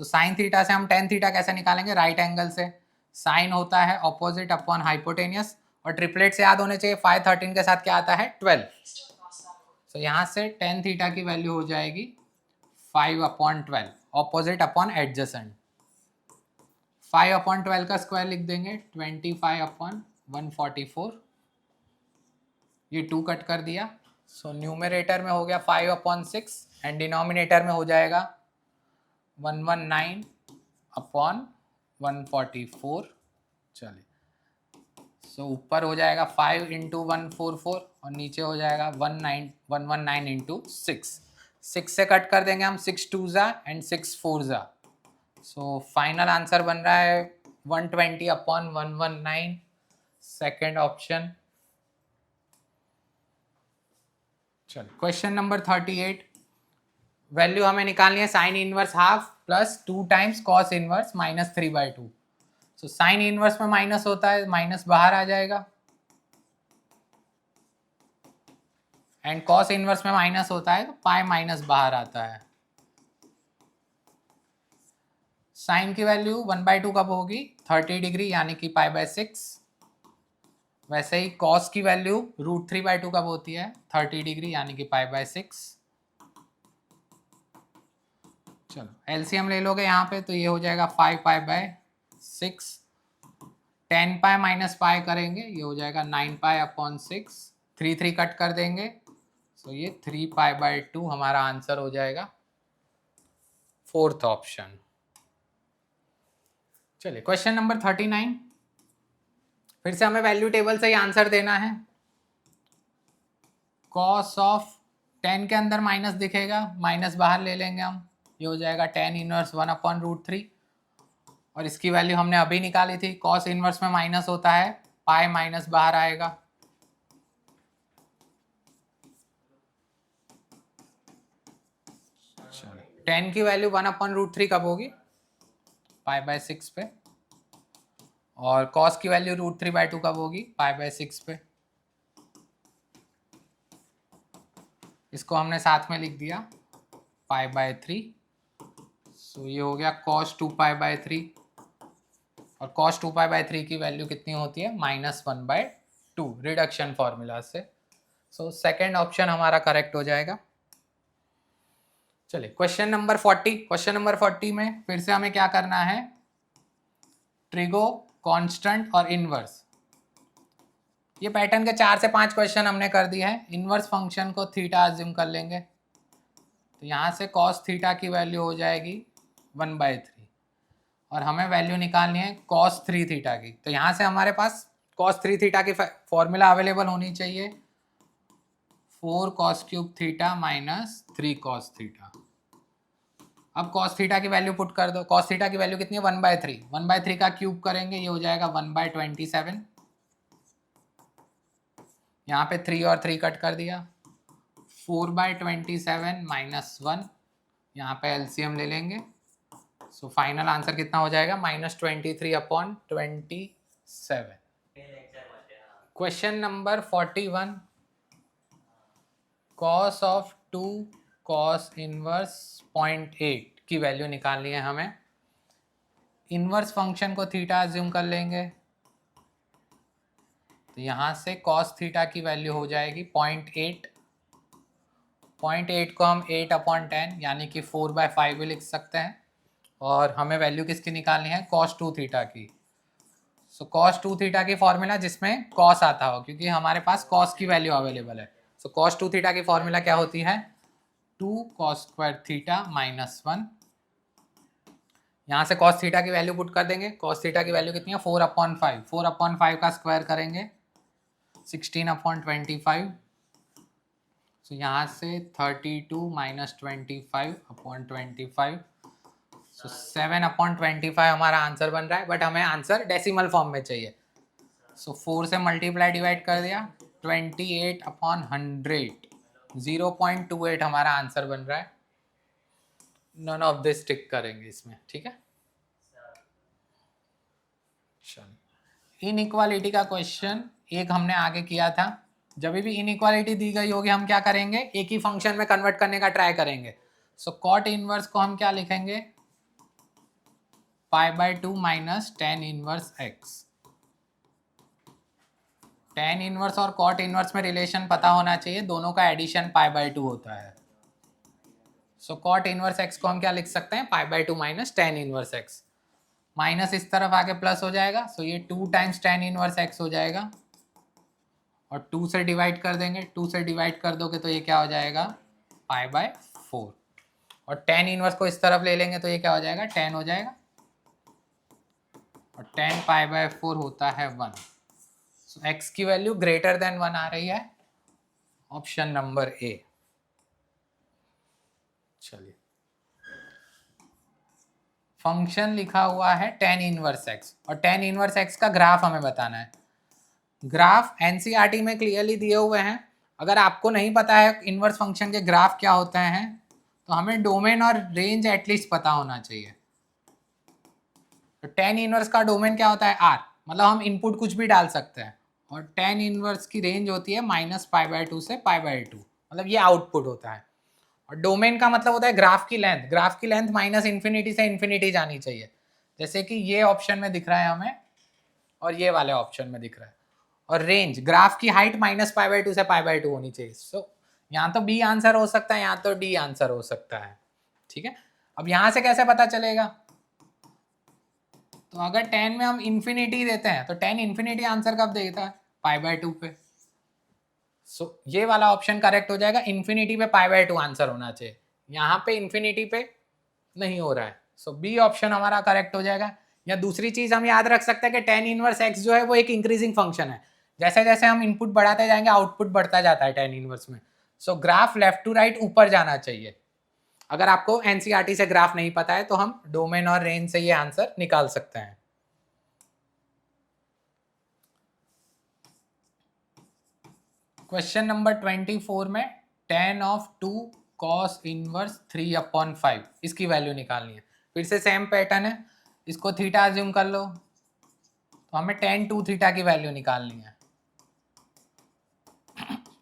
तो साइन थीटा से हम tan थीटा कैसे निकालेंगे? राइट एंगल से। साइन होता है ऑपोजिट अपॉन हाइपोटेनियस, और ट्रिपलेट से याद होने चाहिए 5 13 के साथ क्या आता है? 12। तो यहाँ से tan थीटा की वैल्यू हो जाएगी 5/12, ऑपोजिट अपॉन एडजेसेंट। 5/12 का स्क्वायर लिख देंगे 25/144, ये 2 कट कर दिया। सो न्यूमरेटर में हो गया 5/6 एंड डिनोमिनेटर में हो जाएगा 119/144। चलिए सो ऊपर हो जाएगा 5 × 144 और नीचे हो जाएगा 119 × 6। 6 से कट कर देंगे हम, 6 2 एंड 6 4। सो फाइनल आंसर बन रहा है 120/119, सेकेंड ऑप्शन। चलो क्वेश्चन नंबर 38। वैल्यू हमें निकालनी है sine inverse half plus 2 times cos inverse -3/2। So sine inverse में माइनस होता है, माइनस बाहर आ जाएगा, एंड कॉस इनवर्स में माइनस होता है तो पाई माइनस बाहर आता है। साइन की वैल्यू 1/2 कब होगी? 30 डिग्री यानी कि π/6। वैसे ही कॉस की वैल्यू √3/2 कब होती है? 30 डिग्री यानी कि π/6। चलो एलसीएम ले लोगे यहाँ पे तो ये हो जाएगा 5π/6, 10π माइनस पाई करेंगे ये हो जाएगा 9π/6, 3 कट कर देंगे तो ये 3π/2 हमारा आंसर हो जाएगा, फोर्थ ऑप्शन। चलिए क्वेश्चन नंबर 39, फिर से हमें वैल्यू टेबल से ही आंसर देना है। कॉस ऑफ 10 के अंदर माइनस दिखेगा, माइनस बाहर ले लेंगे हम, ये हो जाएगा tan इनवर्स 1/√3 और इसकी वैल्यू हमने अभी निकाली थी। कॉस इनवर्स में माइनस होता है, पाई माइनस बाहर आएगा, चलो 10 की वैल्यू 1/√3 कब होगी, π/6 पे, और कॉस की वैल्यू √3/2 कब होगी, π/6 पे। इसको हमने साथ में लिख दिया π/3, सो ये हो गया cos 2π/3 और cos 2π/3 की वैल्यू कितनी होती है, -1/2 रिडक्शन फॉर्मूला से। सो सेकेंड ऑप्शन हमारा करेक्ट हो जाएगा। चलिए क्वेश्चन नंबर 40, क्वेश्चन नंबर 40 में फिर से हमें क्या करना है, ट्रिगो, कांस्टेंट और इनवर्स। ये पैटर्न के 4 से 5 क्वेश्चन हमने कर दिए हैं। इनवर्स फंक्शन को थीटा अज्यूम कर लेंगे तो यहाँ से कॉस थीटा की वैल्यू हो जाएगी 1/3 और हमें वैल्यू निकालनी है कॉस 3 थीटा की। तो यहाँ से हमारे पास कॉस 3 थीटा की फॉर्मूला अवेलेबल होनी चाहिए, 4 cos cube theta minus 3 cos theta. अब cos थीटा की वैल्यू पुट कर दो, cos थीटा की वैल्यू कितनी है 1/3, 1/3 का क्यूब करेंगे ये हो जाएगा 1/27, यहाँ पे 3 और 3 कट कर दिया, 4/27 माइनस 1, यहाँ पे एलसीएम ले लेंगे, सो फाइनल आंसर कितना हो जाएगा, -23/27। Question number 41, cos of 2 cos inverse 0.8 की वैल्यू निकालनी है हमें। इनवर्स फंक्शन को थीटा अज्यूम कर लेंगे तो यहाँ से कॉस थीटा की वैल्यू हो जाएगी 0.8, 0.8 को हम 8/10 यानी कि 4/5 भी लिख सकते हैं और हमें वैल्यू किसकी निकालनी है, cos 2 थीटा की। सो cos 2 थीटा की फॉर्मूला जिसमें cos आता हो, क्योंकि हमारे पास cos की वैल्यू अवेलेबल है। सो cos 2 थीटा की फॉर्मूला क्या होती है, 2 cos स्क्वायर थीटा माइनस 1, यहाँ से cos थीटा की वैल्यू पुट कर देंगे, cos थीटा की वैल्यू कितनी है 4/5, 4/5 का स्क्वायर करेंगे 16/25, तो यहाँ से 32 माइनस 25/25, सो 7/25 हमारा आंसर बन रहा है, बट हमें आंसर डेसिमल फॉर्म में चाहिए। सो 4 से मल्टीप्लाई डिवाइड कर दिया, 28/100, 0.28 हमारा आंसर बन रहा है। नन ऑफ दिस टिक करेंगे इसमें, ठीक है। चलो इनइक्वालिटी का क्वेश्चन एक हमने आगे किया था, जब भी इनइक्वालिटी दी गई होगी हम क्या करेंगे, एक ही फंक्शन में कन्वर्ट करने का ट्राई करेंगे। सो कॉट इनवर्स को हम क्या लिखेंगे, π/2 minus tan inverse x। tan inverse और कॉट इनवर्स में रिलेशन पता होना चाहिए, दोनों का एडिशन π/2 होता है। सो कॉट इनवर्स x को हम क्या लिख सकते हैं, π/2 minus tan inverse x, minus इस तरफ आके प्लस हो जाएगा, सो ये 2 टाइम्स tan इनवर्स x हो जाएगा और 2 से डिवाइड कर देंगे, 2 से डिवाइड कर दोगे तो ये क्या हो जाएगा π/4 और tan इनवर्स को इस तरफ ले लेंगे तो ये क्या हो जाएगा, tan हो जाएगा और tan π/4 होता है 1। सो x की वैल्यू ग्रेटर देन 1 आ रही है, ऑप्शन नंबर ए। चलिए फंक्शन लिखा हुआ है tan इनवर्स x और tan इनवर्स x का ग्राफ हमें बताना है। ग्राफ एनसीईआरटी में क्लियरली दिए हुए हैं, अगर आपको नहीं पता है इनवर्स फंक्शन के ग्राफ क्या होते हैं तो हमें डोमेन और रेंज एटलीस्ट पता होना चाहिए। तो tan इनवर्स का डोमेन क्या होता है, r, मतलब हम इनपुट कुछ भी डाल सकते हैं, और tan इनवर्स की रेंज होती है -π/2 से π/2, मतलब ये आउटपुट होता है। और डोमेन का मतलब होता है ग्राफ की लेंथ, ग्राफ की लेंथ -∞ से इन्फिनिटी जानी चाहिए, जैसे कि ये ऑप्शन में दिख रहा है हमें और ये वाले ऑप्शन में दिख रहा है। और रेंज, ग्राफ की हाइट -π/2 से π/2 होनी चाहिए। सो यहाँ तो बी आंसर हो सकता है, यहाँ तो डी आंसर हो सकता है, ठीक है। अब यहाँ से कैसे पता चलेगा? तो अगर 10 में हम इन्फिनिटी देते हैं तो 10 इन्फिनिटी आंसर कब देता है? π/2 पे। सो ये वाला ऑप्शन करेक्ट हो जाएगा, इन्फिनिटी पे π/2 आंसर होना चाहिए, यहाँ पे इन्फिनिटी पे नहीं हो रहा है। सो बी ऑप्शन हमारा करेक्ट हो जाएगा। या दूसरी चीज हम याद रख सकते हैं कि tan इनवर्स x जो है वो एक इंक्रीजिंग फंक्शन है, जैसे जैसे हम इनपुट बढ़ाते जाएंगे आउटपुट बढ़ता जाता है tan इनवर्स में। So graph left to right ऊपर जाना चाहिए। अगर आपको एनसीईआरटी से ग्राफ नहीं पता है तो हम डोमेन और रेंज से ये आंसर निकाल सकते हैं। क्वेश्चन नंबर 24 में tan ऑफ 2 cos इनवर्स 3/5 इसकी वैल्यू निकालनी है। फिर से सेम पैटर्न है, इसको थीटा अज्यूम कर लो, तो हमें tan 2 थीटा की वैल्यू निकालनी है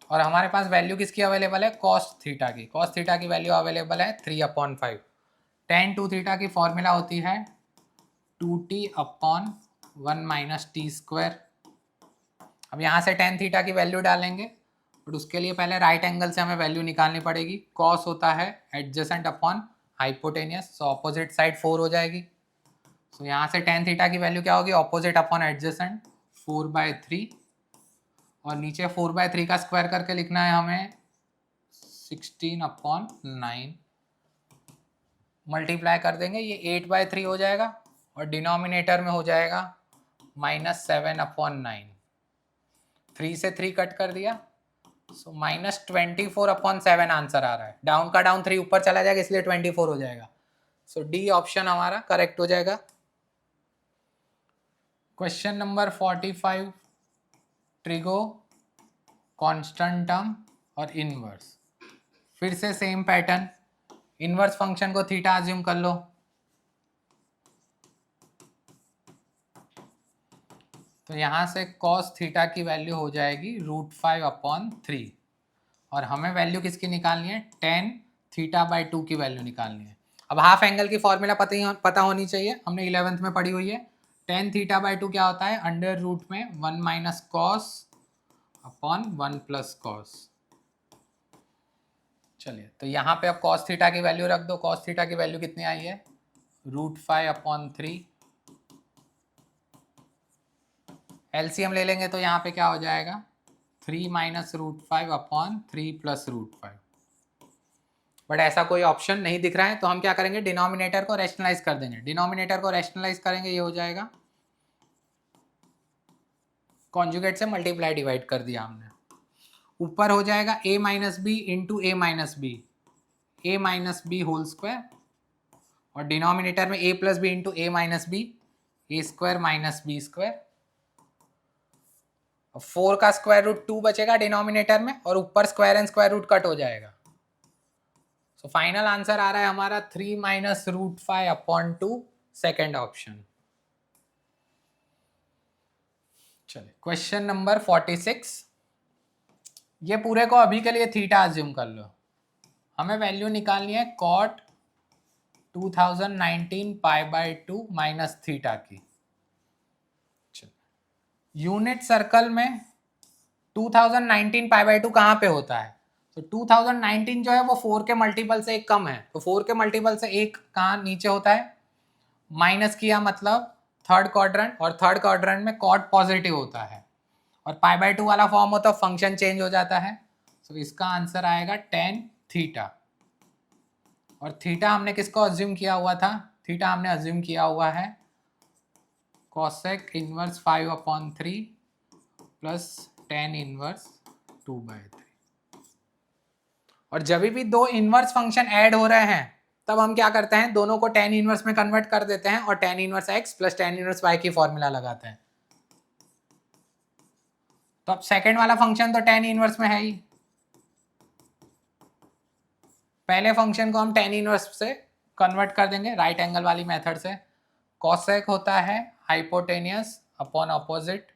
और हमारे पास वैल्यू किसकी अवेलेबल है? cos थीटा की। cos थीटा की वैल्यू अवेलेबल है 3/5। tan 2 थीटा की फॉर्मूला होती है 2t/1 - t²। अब यहाँ से tan थीटा की वैल्यू डालेंगे, बट उसके लिए पहले राइट एंगल से हमें वैल्यू निकालनी पड़ेगी। कॉस होता है adjacent upon hypotenuse, so opposite side 4 हो जाएगी। सो यहाँ से tan थीटा की वैल्यू क्या होगी? ऑपोजिट अपॉन एडजेसेंट 4/3, और नीचे 4/3 का स्क्वायर करके लिखना है हमें 16/9। मल्टीप्लाई कर देंगे, ये 8/3 हो जाएगा और डिनोमिनेटर में हो जाएगा -7/9। 3 से 3 कट कर दिया, सो -24/7 आंसर आ रहा है। डाउन का डाउन 3 ऊपर चला जाएगा इसलिए 24 हो जाएगा। सो डी ऑप्शन हमारा करेक्ट हो जाएगा। Question number 45 trigo constant term और इनवर्स। फिर से सेम पैटर्न, इनवर्स फंक्शन को थीटा अज्यूम कर लो, तो यहाँ से cos थीटा की वैल्यू हो जाएगी √5/3 और हमें वैल्यू किसकी निकालनी है? tan θ/2 की वैल्यू निकालनी है। अब हाफ एंगल की फॉर्मूला पता होनी चाहिए, हमने 11th में पढ़ी हुई है। tan θ/2 क्या होता है? √ में 1 - cos/1 + cos। चलिए, तो यहाँ पे अब cos थीटा की वैल्यू रख दो। cos थीटा की वैल्यू कितनी आई है? √5/3। एलसीएम ले लेंगे तो यहाँ पे क्या हो जाएगा? 3 - √5/3 + √5। बट ऐसा कोई ऑप्शन नहीं दिख रहा है, तो हम क्या करेंगे? डिनोमिनेटर को रैशनलाइज कर देंगे। डिनोमिनेटर को रैशनलाइज करेंगे, ये हो जाएगा, कॉन्जुगेट से मल्टीप्लाई डिवाइड कर दिया हमने, ऊपर हो जाएगा a - b × a - b, a - b whole square, और डिनोमिनेटर में a + b × a - b, a² - b²। 4 का स्क्वायर रूट 2 बचेगा डिनोमिनेटर में, और ऊपर square and square root cut हो जाएगा। सो फाइनल आंसर आ रहा है हमारा 3 - √5/2, सेकेंड ऑप्शन। चलिए, क्वेश्चन नंबर 46, ये पूरे को अभी के लिए थीटा अज्यूम कर लो। हमें वैल्यू निकालनी है cot 2019 π/2 - थीटा की। यूनिट सर्कल में 2019 π/2 कहाँ पे होता है? तो 2019 जो है वो 4 के मल्टीपल से एक कम है, तो 4 के मल्टीपल से एक कहाँ नीचे होता है? माइनस किया मतलब थर्ड क्वाड्रेंट, और थर्ड क्वाड्रेंट में कॉट पॉजिटिव होता है और π/2 वाला फॉर्म होता है, फंक्शन चेंज हो जाता है। तो इसका आंसर आएगा tan थीटा। और थीटा हमने किसको अज्यूम किया हुआ था? थीटा हमने अज्यूम किया हुआ है cosec inverse 5/3 plus tan inverse 2/3। और जब भी दो इनवर्स फंक्शन ऐड हो रहे हैं तब हम क्या करते हैं? दोनों को tan इनवर्स में कन्वर्ट कर देते हैं और tan inverse x plus tan inverse y की फॉर्मूला लगाते हैं। तो अब सेकंड वाला फंक्शन तो tan इनवर्स में है ही, पहले फंक्शन को हम tan इनवर्स से कन्वर्ट कर देंगे राइट एंगल वाली मेथड से। cosec होता है हाइपोटेनियस अपॉन अपोजिट,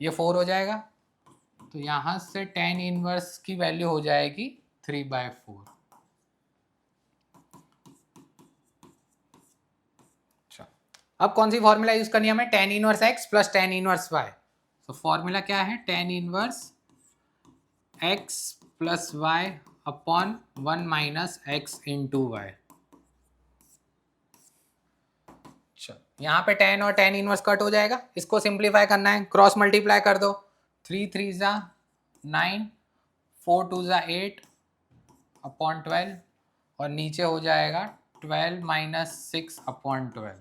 ये 4 हो जाएगा, तो यहां से tan इनवर्स की वैल्यू हो जाएगी 3/4। अब कौन सी फॉर्मूला यूज करनी है हमें? tan inverse x plus tan inverse y। तो फॉर्मूला क्या है? tan inverse x plus y upon 1 - x × y। यहाँ पे 10 और 10 इनवर्स कट हो जाएगा, इसको सिंप्लीफाई करना है, क्रॉस मल्टीप्लाई कर दो, 3 3 ज़ा 9, 4 2 ज़ा 8 अपॉन 12 और नीचे हो जाएगा 12 माइनस 6 अपॉन 12।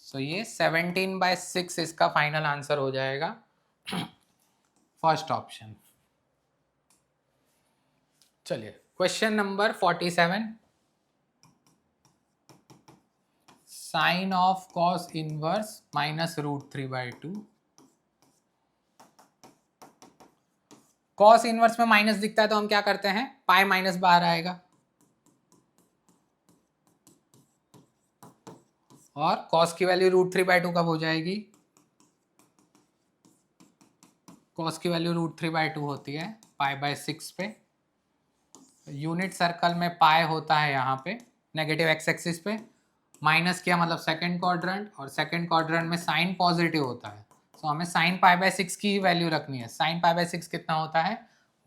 सो ये 17/6 इसका फाइनल आंसर हो जाएगा, फर्स्ट ऑप्शन। चलिए question number 47, sine of cos inverse minus √3/2। Cos inverse में माइनस दिखता है तो हम क्या करते हैं, पाई माइनस बाहर आएगा और कॉस की वैल्यू √3/2 कब हो जाएगी, कॉस की वैल्यू √3/2 होती है π/6 पे। यूनिट सर्कल में पाई होता है यहाँ पे नेगेटिव एक्स एक्सिस पे, माइनस किया मतलब सेकंड क्वाड्रेंट, और सेकंड क्वाड्रेंट में साइन पॉजिटिव होता है, तो हमें साइन π/6 की ही वैल्यू रखनी है। साइन π/6 कितना होता है,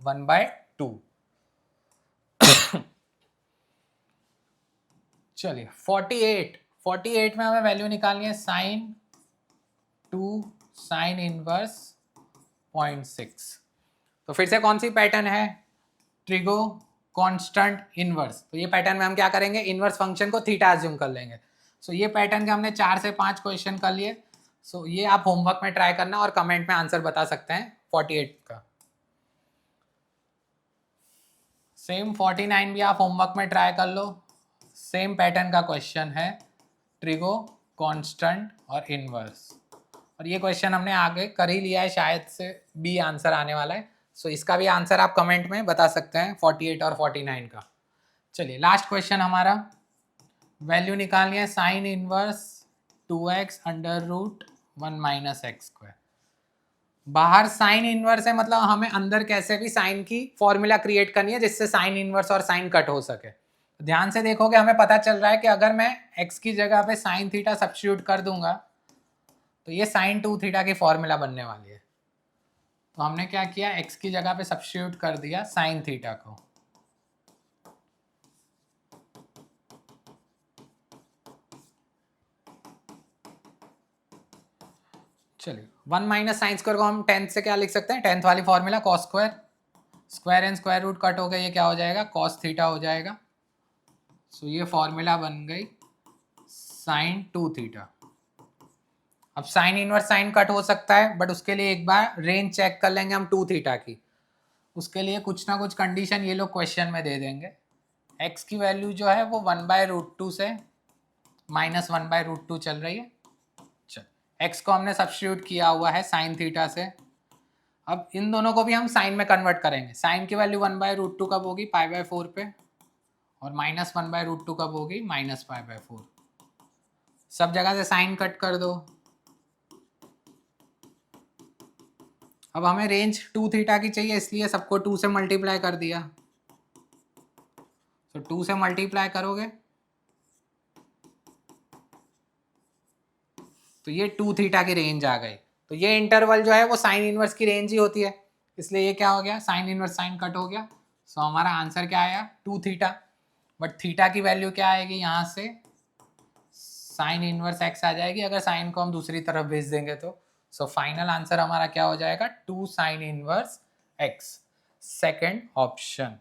1/2। चलिए 48 में हमें वैल्यू निकालनी है साइन 2 साइन इनवर्स 0.6। तो फिर से कौन सी पैटर्न है, ट्रिगो कांस्टेंट इनवर्स। तो ये पैटर्न में हम क्या करेंगे, इनवर्स फंक्शन को थीटा अज्यूम कर लेंगे। सो ये पैटर्न के हमने 4 से 5 क्वेश्चन कर लिए। सो ये आप होमवर्क में ट्राई करना और कमेंट में आंसर बता सकते हैं 48 का। सेम 49 भी आप होमवर्क में ट्राई कर लो, सेम पैटर्न का क्वेश्चन है, ट्रिगो कांस्टेंट और इनवर्स। और ये क्वेश्चन हमने आगे कर ही लिया है, शायद से बी आंसर आने वाला है। सो इसका भी आंसर आप कमेंट में बता सकते हैं 48 और 49 का। चलिए लास्ट क्वेश्चन हमारा, वैल्यू निकालनी है sine inverse 2x √1 minus x²। बाहर साइन इनवर्स है, मतलब हमें अंदर कैसे भी साइन की फॉर्मूला क्रिएट करनी है जिससे साइन इनवर्स और साइन कट हो सके। ध्यान से देखोगे हमें पता चल रहा है कि अगर मैं x की जगह पे साइन थीटा सब्स्टिट्यूट कर दूंगा तो ये साइन 2 थीटा की फॉर्मूला बनने वाली है। तो हमने क्या किया, x की जगह पे सब्स्टिट्यूट कर दिया साइन थीटा को। चलिए 1 माइनस साइन स्क्वायर को हम 10th से क्या लिख सकते हैं, 10th वाली formula cos square, square and square root cut हो गया, ये क्या हो जाएगा, कॉस थीटा हो जाएगा। सो ये फॉर्मूला बन गई साइन 2 थीटा। अब साइन इनवर्स साइन कट हो सकता है, बट उसके लिए एक बार रेंज चेक कर लेंगे हम 2 थीटा की। उसके लिए कुछ ना कुछ कंडीशन ये लोग क्वेश्चन में दे देंगे। x की वैल्यू जो है वो 1/√2 से -1/√2 चल रही है। चल x को हमने सब्स्टिट्यूट किया हुआ है साइन थीटा से। अब इन दोनों को भी हम साइन में कन्वर्ट करेंगे। साइन की वैल्यू 1/√2 कब होगी, π/4 पे, और -1/√2 कब होगी, -π/4। सब जगह से साइन कट कर दो। अब हमें रेंज 2 थीटा की चाहिए, इसलिए सबको 2 से मल्टीप्लाई कर दिया। तो 2 से मल्टीप्लाई करोगे तो ये 2 थीटा की रेंज आ गई। तो ये इंटरवल जो है वो साइन इनवर्स की रेंज ही होती है, इसलिए ये क्या हो गया, साइन इनवर्स साइन कट हो गया। सो हमारा आंसर क्या आया, 2 थीटा। बट थीटा की वैल्यू क्या आएगी, यहाँ से साइन इनवर्स एक्स आ जाएगी अगर साइन को हम दूसरी तरफ भेज देंगे तो। सो फाइनल आंसर हमारा क्या हो जाएगा, 2 sine inverse x, second option.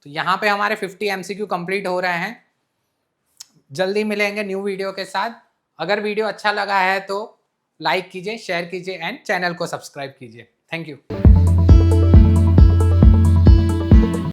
तो यहाँ पे हमारे 50 MCQ कंप्लीट हो रहे हैं। जल्दी मिलेंगे न्यू वीडियो के साथ। अगर वीडियो अच्छा लगा है तो लाइक कीजिए, शेयर कीजिए एंड चैनल को सब्सक्राइब कीजिए। Thank you.